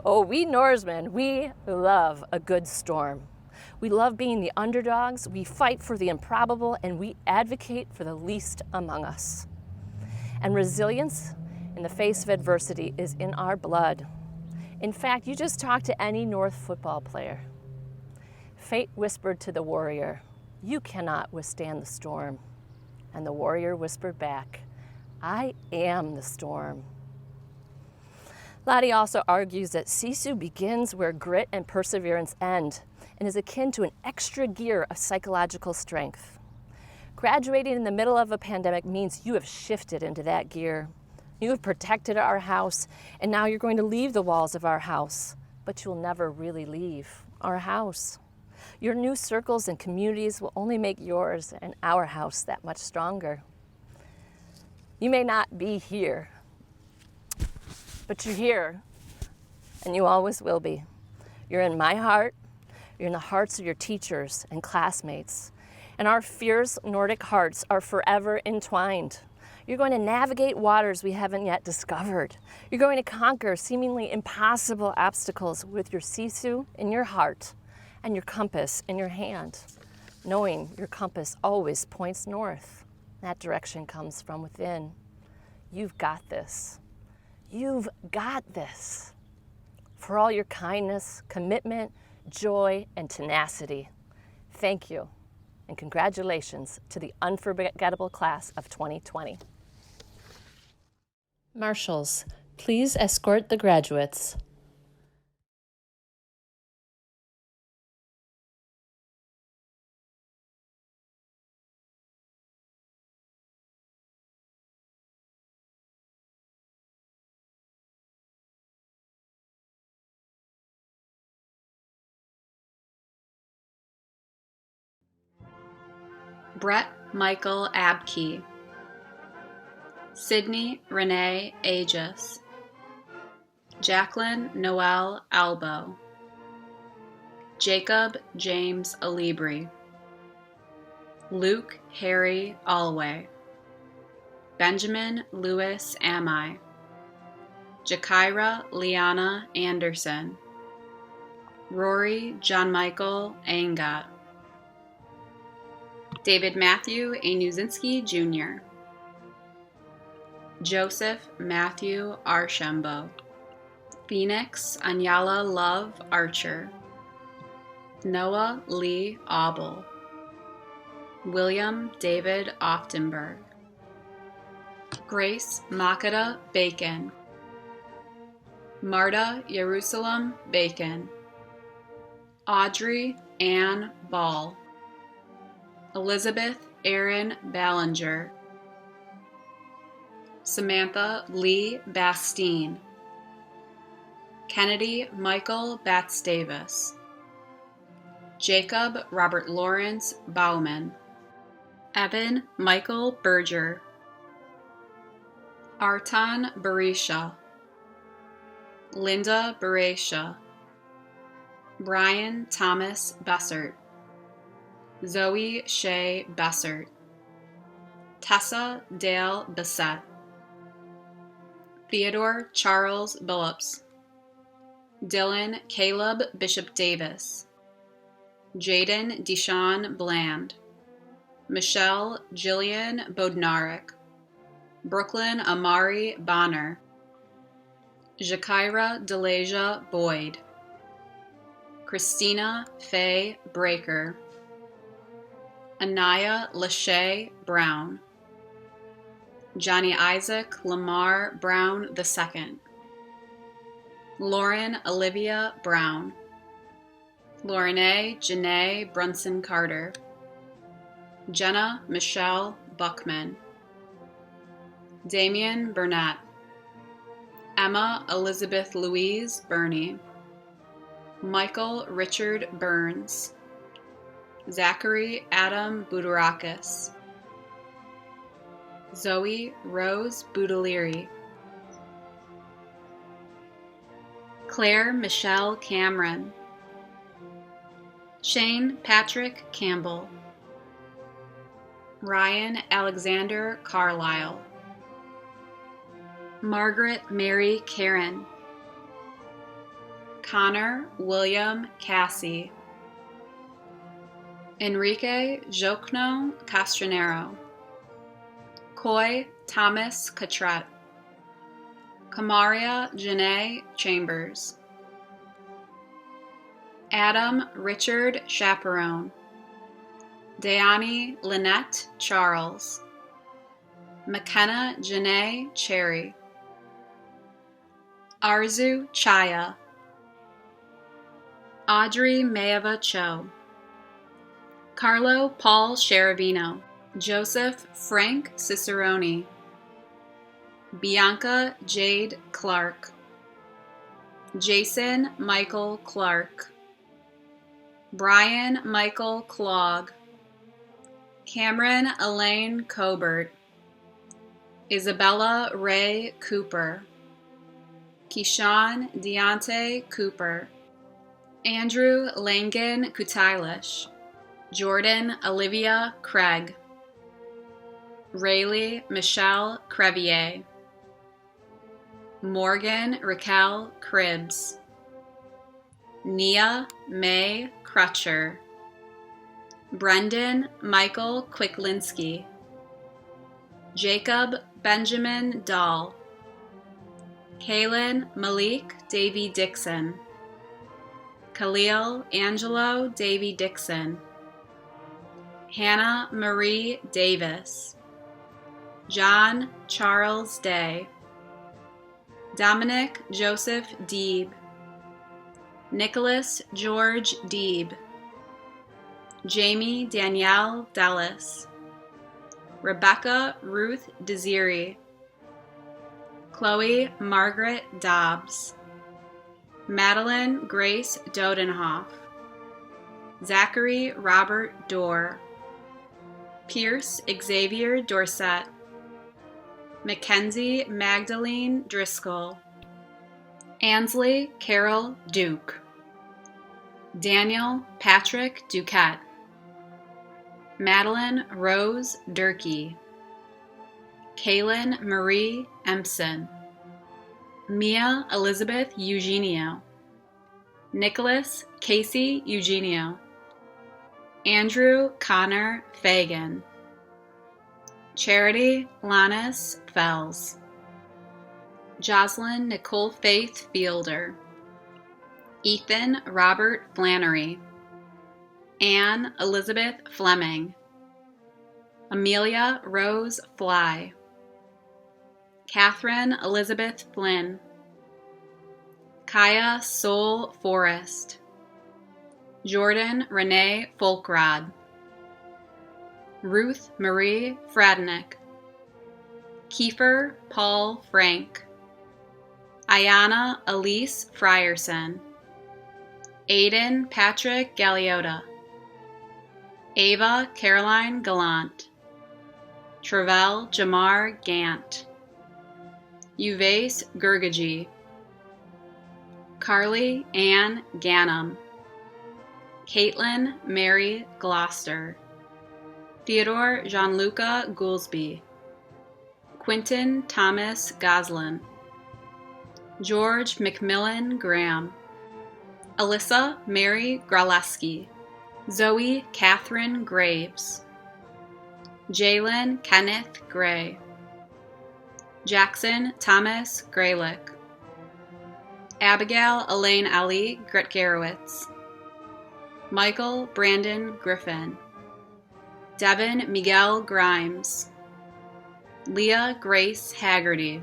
Speaker 9: Oh, we Norsemen, we love a good storm. We love being the underdogs, we fight for the improbable, and we advocate for the least among us. And resilience in the face of adversity is in our blood. In fact, you just talk to any North football player. Fate whispered to the warrior, "You cannot withstand the storm." And the warrior whispered back, "I am the storm." Lahti also argues that sisu begins where grit and perseverance end, and is akin to an extra gear of psychological strength. Graduating in the middle of a pandemic means you have shifted into that gear. You have protected our house, and now you're going to leave the walls of our house, but you'll never really leave our house. Your new circles and communities will only make yours and our house that much stronger. You may not be here, but you're here, and you always will be. You're in my heart, you're in the hearts of your teachers and classmates, and our fierce Nordic hearts are forever entwined. You're going to navigate waters we haven't yet discovered. You're going to conquer seemingly impossible obstacles with your sisu in your heart and your compass in your hand, knowing your compass always points north. That direction comes from within. You've got this. You've got this. For all your kindness, commitment, joy, and tenacity, thank you, and congratulations to the unforgettable class of 2020. Marshals, please escort the graduates.
Speaker 10: Brett Michael Abkey, Sydney Renee Aegis, Jacqueline Noelle Albo, Jacob James Alibri, Luke Harry Alway, Benjamin Lewis Amai, Jakira Liana Anderson, Rory John Michael Angat, David Matthew Anuzinski Jr., Joseph Matthew Archambault, Phoenix Anyala Love Archer, Noah Lee Auble, William David Oftenberg, Grace Makata Bacon, Marta Jerusalem Bacon, Audrey Ann Ball, Elizabeth Erin Ballinger, Samantha Lee Bastine, Kennedy Michael Batts Davis, Jacob Robert Lawrence Bauman, Evan Michael Berger, Artan Barisha, Linda Baresha, Brian Thomas Bessert, Zoe Shea Bessert, Tessa Dale Bissett, Theodore Charles Billups, Dylan Caleb Bishop Davis, Jaden Deshawn Bland, Michelle Jillian Bodnarik, Brooklyn Amari Bonner, Jakira Delasia Boyd, Christina Faye Breaker, Anaya Lachey Brown, Johnny Isaac Lamar Brown II, Lauren Olivia Brown, Lauren Janae Brunson Carter, Jenna Michelle Buckman, Damian Burnett, Emma Elizabeth Louise Burney, Michael Richard Burns, Zachary Adam Budarakis, Zoe Rose Budaliri, Claire Michelle Cameron, Shane Patrick Campbell, Ryan Alexander Carlisle, Margaret Mary Karen, Connor William Cassie, Enrique Jocno Castronero, Coy Thomas Catret, Kamaria Janae Chambers, Adam Richard Chaperone, Dayani Lynette Charles, McKenna Janae Cherry, Arzu Chaya, Audrey Mayeva Cho, Carlo Paul Cheravino, Joseph Frank Cicerone, Bianca Jade Clark, Jason Michael Clark, Brian Michael Clogg, Cameron Elaine Cobert, Isabella Ray Cooper, Keyshawn Deontay Cooper, Andrew Langan Kutailish, Jordan Olivia Craig, Rayleigh Michelle Crevier, Morgan Raquel Cribbs, Nia May Crutcher, Brendan Michael Quicklinski, Jacob Benjamin Dahl, Kaylin Malik Davy Dixon, Khalil Angelo Davy Dixon, Hannah Marie Davis, John Charles Day, Dominic Joseph Deeb, Nicholas George Deeb, Jamie Danielle Dallas, Rebecca Ruth Desiri, Chloe Margaret Dobbs, Madeline Grace Dodenhoff, Zachary Robert Dorr, Pierce Xavier Dorset, Mackenzie Magdalene Driscoll, Ansley Carol Duke, Daniel Patrick Duquette, Madeline Rose Durkee, Kaylin Marie Empson, Mia Elizabeth Eugenio, Nicholas Casey Eugenio, Andrew Connor Fagan, Charity Lannis Fells, Jocelyn Nicole Faith Fielder, Ethan Robert Flannery, Anne Elizabeth Fleming, Amelia Rose Fly, Catherine Elizabeth Flynn, Kaya Soul Forrest, Jordan Renee Folkrod, Ruth Marie Fradnick, Kiefer Paul Frank, Ayana Elise Frierson, Aiden Patrick Galliota, Ava Caroline Gallant, Travell Jamar Gant, Uvace Gurgaji, Carly Ann Gannam, Caitlin Mary Gloucester, Theodore Gianluca Goolsby, Quentin Thomas Goslin, George McMillan Graham, Alyssa Mary Graleski, Zoe Catherine Graves, Jalen Kenneth Gray, Jackson Thomas Graylick, Abigail Elaine Ali Gretgarowitz, Michael Brandon Griffin, Devin Miguel Grimes, Leah Grace Haggerty,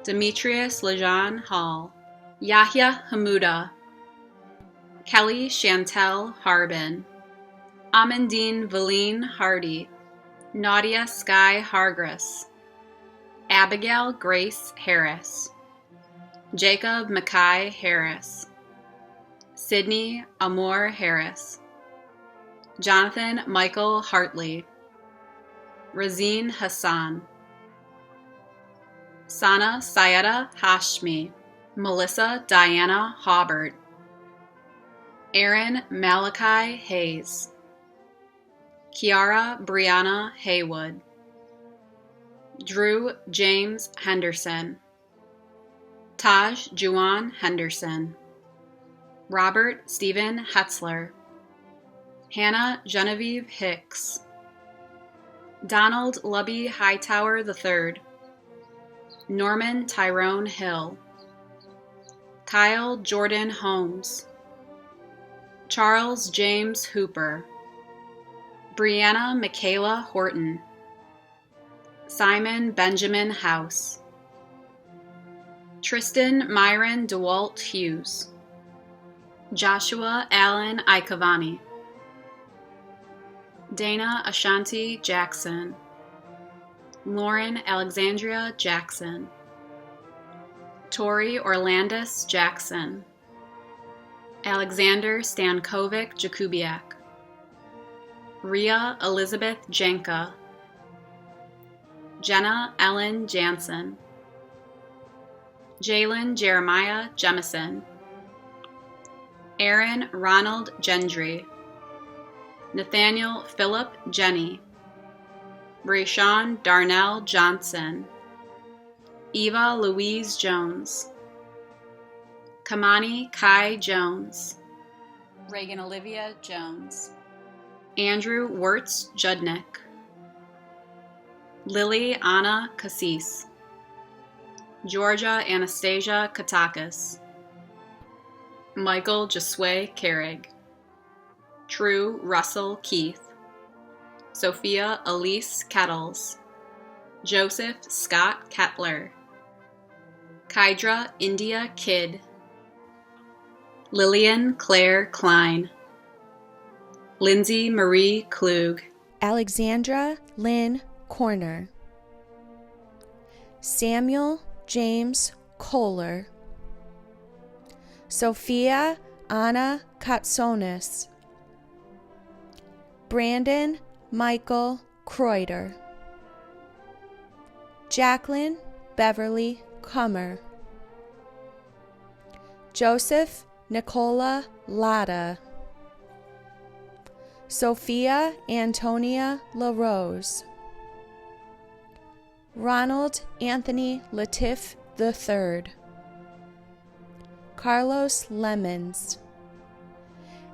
Speaker 10: Demetrius Lejean Hall, Yahya Hamuda, Kelly Chantel Harbin, Amandine Valine Hardy, Nadia Sky Hargris, Abigail Grace Harris, Jacob Mackay Harris, Sydney Amor Harris, Jonathan Michael Hartley, Razine Hassan, Sana Sayeda Hashmi, Melissa Diana Haubert, Aaron Malachi Hayes, Kiara Brianna Haywood, Drew James Henderson, Taj Juwan Henderson, Robert Stephen Hetzler, Hannah Genevieve Hicks, Donald Lubby Hightower III, Norman Tyrone Hill, Kyle Jordan Holmes, Charles James Hooper, Brianna Michaela Horton, Simon Benjamin House, Tristan Myron DeWalt Hughes, Joshua Allen Ikavani, Dana Ashanti Jackson, Lauren Alexandria Jackson, Tori Orlandis Jackson, Alexander Stankovic Jakubiak, Rhea Elizabeth Janka, Jenna Ellen Jansen, Jalen Jeremiah Jemison, Aaron Ronald Gendry, Nathaniel Philip Jenny, Rayshawn Darnell Johnson, Eva Louise Jones, Kamani Kai Jones, Reagan Olivia Jones, Andrew Wirtz Judnick, Lily Anna Cassis, Georgia Anastasia Katakis, Michael Josue Carrig, True Russell Keith, Sophia Elise Kettles, Joseph Scott Kettler, Kydra India Kidd, Lillian Claire Klein, Lindsay Marie Klug,
Speaker 11: Alexandra Lynn Corner, Samuel James Kohler, Sophia Anna Katsonis, Brandon Michael Kreuter, Jacqueline Beverly Kummer, Joseph Nicola Latta, Sophia Antonia LaRose, Ronald Anthony Latif III, Carlos Lemons,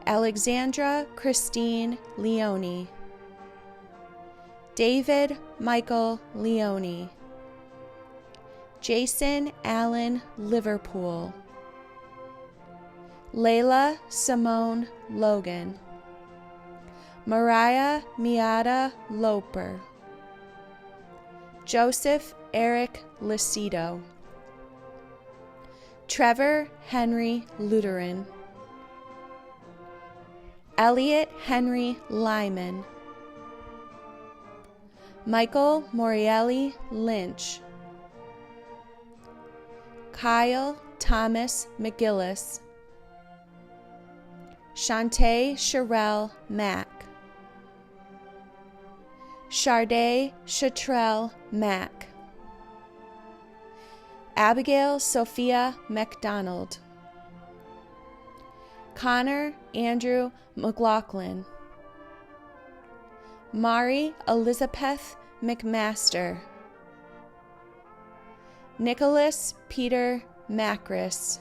Speaker 11: Alexandra Christine Leone, David Michael Leone, Jason Allen Liverpool, Layla Simone Logan, Mariah Miata Loper, Joseph Eric Lucido, Trevor Henry Lutheran, Elliot Henry Lyman, Michael Morielli Lynch, Kyle Thomas McGillis, Shantae Sherelle Mack, Charday Chatrell Mack, Abigail Sophia MacDonald, Connor Andrew McLaughlin, Mari Elizabeth McMaster, Nicholas Peter Macris,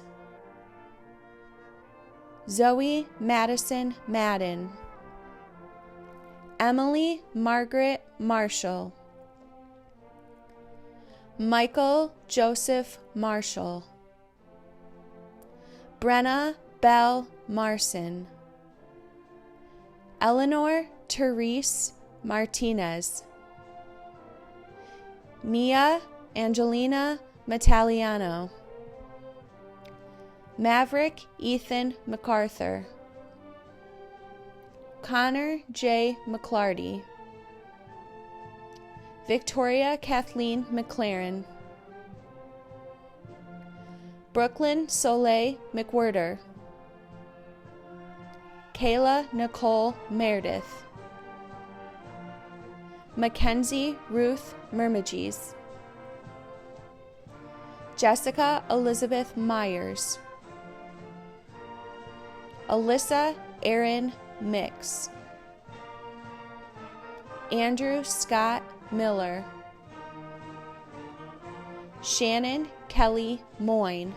Speaker 11: Zoe Madison Madden, Emily Margaret Marshall, Michael Joseph Marshall, Brenna Bell Marson, Eleanor Therese Martinez, Mia Angelina Mataliano, Maverick Ethan MacArthur, Connor J. McClarty, Victoria Kathleen McLaren, Brooklyn Soleil McWhirter, Kayla Nicole Meredith, Mackenzie Ruth Murmages, Jessica Elizabeth Myers, Alyssa Aaron Mix, Andrew Scott Miller, Shannon Kelly Moyne,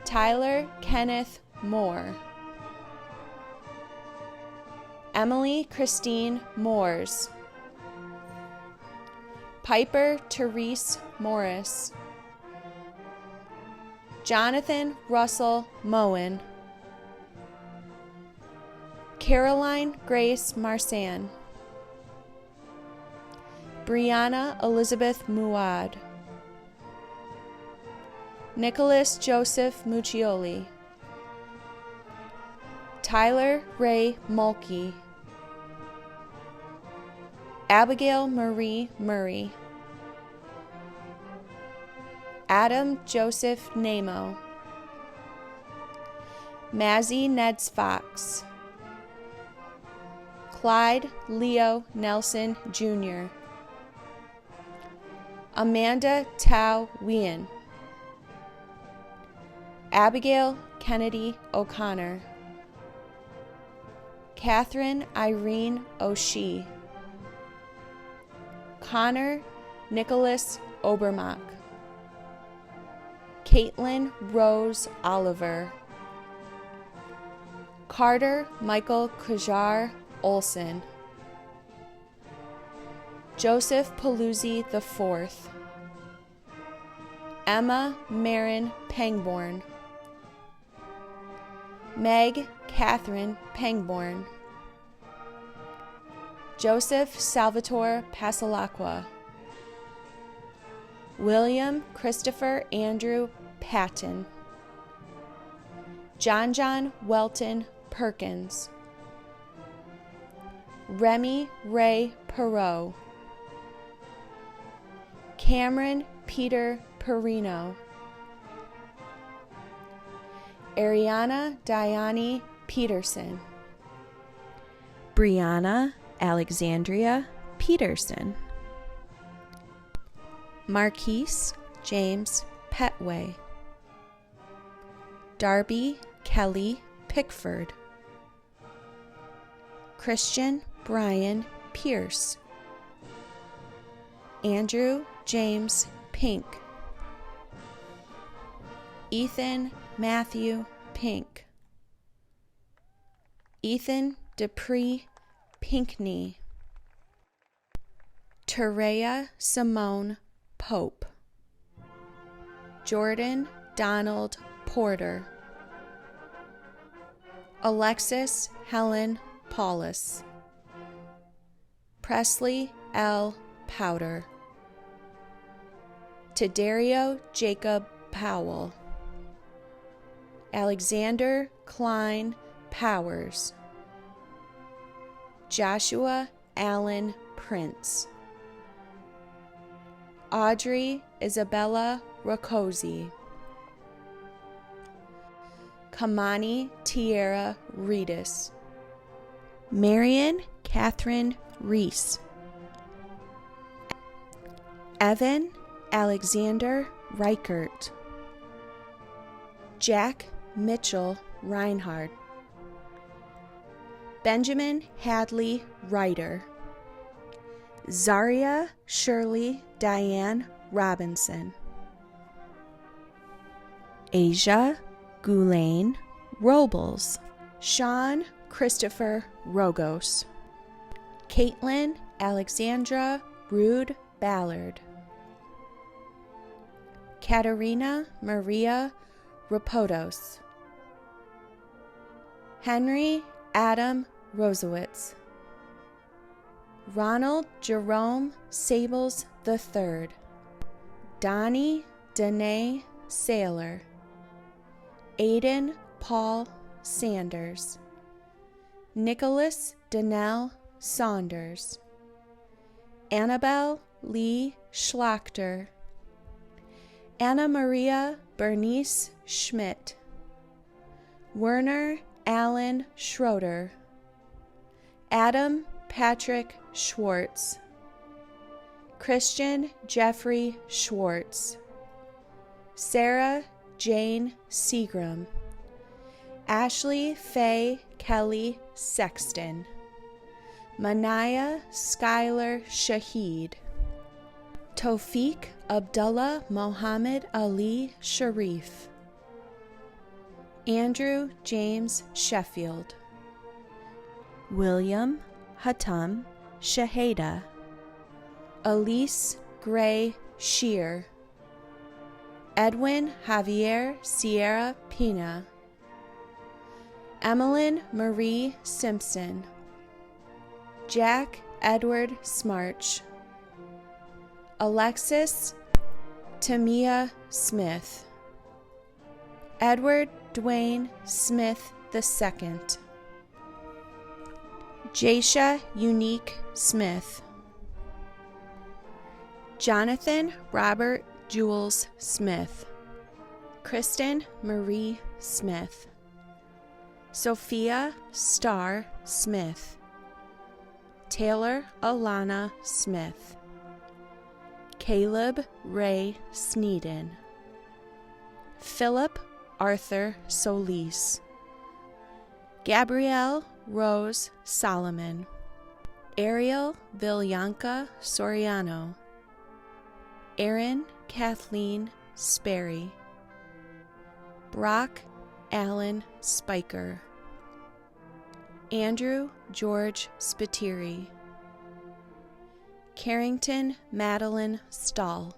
Speaker 11: Tyler Kenneth Moore, Emily Christine Moores, Piper Therese Morris, Jonathan Russell Moen, Caroline Grace Marsan, Brianna Elizabeth Muad, Nicholas Joseph Muccioli, Tyler Ray Mulkey, Abigail Marie Murray, Adam Joseph Namo, Mazzy Neds Fox, Clyde Leo Nelson Jr., Amanda Tao Wien, Abigail Kennedy O'Connor, Catherine Irene O'Shea, Connor Nicholas Obermach, Caitlin Rose Oliver, Carter Michael Kajar Olson, Joseph Paluzzi IV, Emma Marin Pangborn, Meg Catherine Pangborn, Joseph Salvatore Pasalacqua, William Christopher Andrew Patton, John Welton Perkins, Remy Ray Perot, Cameron Peter Perino, Ariana Diane Peterson, Brianna Alexandria Peterson, Marquise James Petway, Darby Kelly Pickford, Christian Brian Pierce, Andrew James Pink, Ethan Matthew Pink, Ethan Dupree Pinkney, Terea Simone Pope, Jordan Donald Porter, Alexis Helen Paulus, Presley L. Powder, Taderio Jacob Powell, Alexander Klein Powers, Joshua Allen Prince, Audrey Isabella Rakosi, Kamani Tierra Reedus, Marion Catherine Reese, Evan Alexander Reichert, Jack Mitchell Reinhard, Benjamin Hadley Ryder, Zaria Shirley Diane Robinson, Asia Gulaine Robles, Sean Christopher Rogos, Caitlin Alexandra Rude Ballard, Katerina Maria Rapodos, Henry Adam Rosowitz, Ronald Jerome Sables III, Donnie Danae Saylor, Aidan Paul Sanders, Nicholas Donnell Saunders, Annabelle Lee Schlachter, Anna Maria Bernice Schmidt, Werner Allen Schroeder, Adam Patrick Schwartz, Christian Jeffrey Schwartz, Sarah Jane Seagram, Ashley Faye Kelly Sexton, Manaya Skylar Shaheed, Tawfiq Abdullah Mohammed Ali Sharif, Andrew James Sheffield, William Hatam Shaheda, Elise Gray Shear, Edwin Javier Sierra Pina, Emmeline Marie Simpson, Jack Edward Smarch, Alexis Tamia Smith, Edward Dwayne Smith II, Jasha Unique Smith, Jonathan Robert Jules Smith, Kristen Marie Smith, Sophia Starr Smith, Taylor Alana Smith, Caleb Ray Sneeden, Philip Arthur Solis, Gabrielle Rose Solomon, Ariel Villanca Soriano, Erin Kathleen Sperry, Brock Allen Spiker, Andrew George Spiteri, Carrington Madeline Stahl,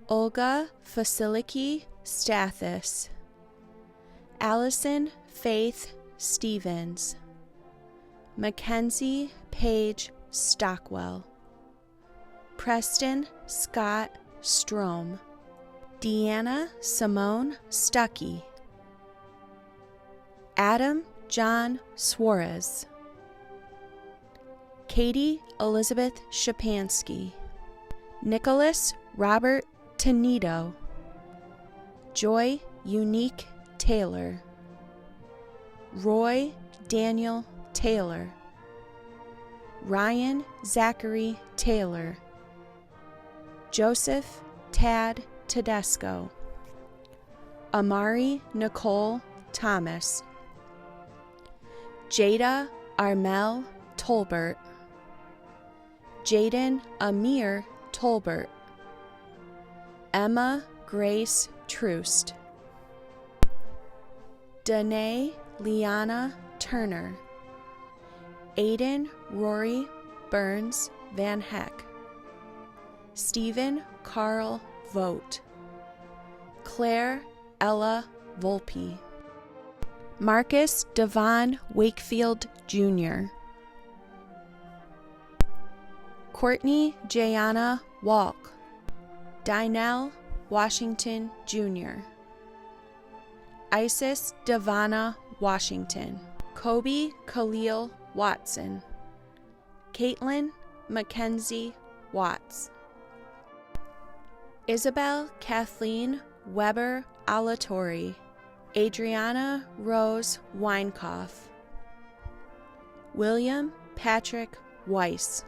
Speaker 11: Olga Fasiliki Stathis, Allison Faith Stevens, Mackenzie Page Stockwell, Preston Scott Strom, Deanna Simone Stuckey, Adam John Suarez, Katie Elizabeth Shapansky, Nicholas Robert Tenito, Joy Unique Taylor, Roy Daniel Taylor, Ryan Zachary Taylor, Joseph Tad Tedesco, Amari Nicole Thomas, Jada Armel Tolbert, Jaden Amir Tolbert, Emma Grace Troost, Danae Liana Turner, Aiden Rory Burns Van Heck, Stephen Carl Vogt, Claire Ella Volpe, Marcus Devon Wakefield Jr., Courtney Jayana Walk, Dynell Washington Jr., Isis Devana Washington, Kobe Khalil Watson, Caitlin Mackenzie Watts, Isabel Kathleen Weber Alatori, Adriana Rose Weinkoff, William Patrick Weiss,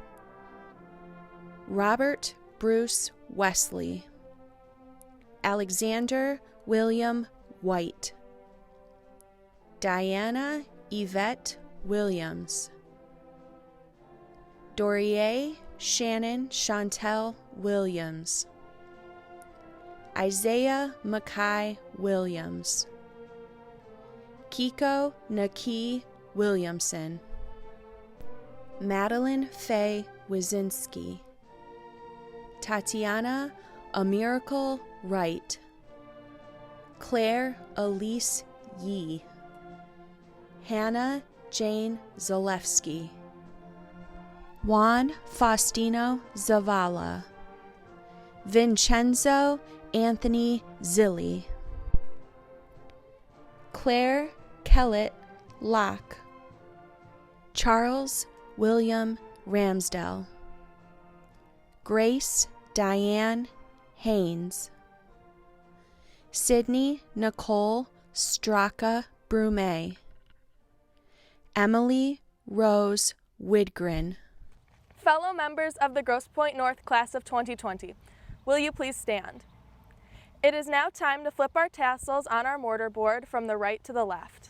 Speaker 11: Robert Bruce Wesley, Alexander William White, Diana Yvette Williams, Dorier Shannon Chantel Williams, Isaiah Mackay Williams, Kiko Naki Williamson, Madeline Faye Wizinski, Tatiana A Miracle Wright, Claire Elise Yee, Hannah Jane Zalewski, Juan Faustino Zavala, Vincenzo Anthony Zilli, Claire Kellett Locke, Charles William Ramsdell, Grace Diane Haynes, Sydney Nicole Straka Brume, Emily Rose Widgren.
Speaker 2: Fellow members of the Grosse Pointe North Class of 2020, will you please stand? It is now time to flip our tassels on our mortarboard from the right to the left.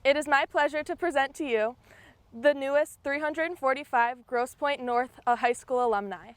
Speaker 2: It is my pleasure to present to you the newest 345 Grosse Pointe North High School alumni.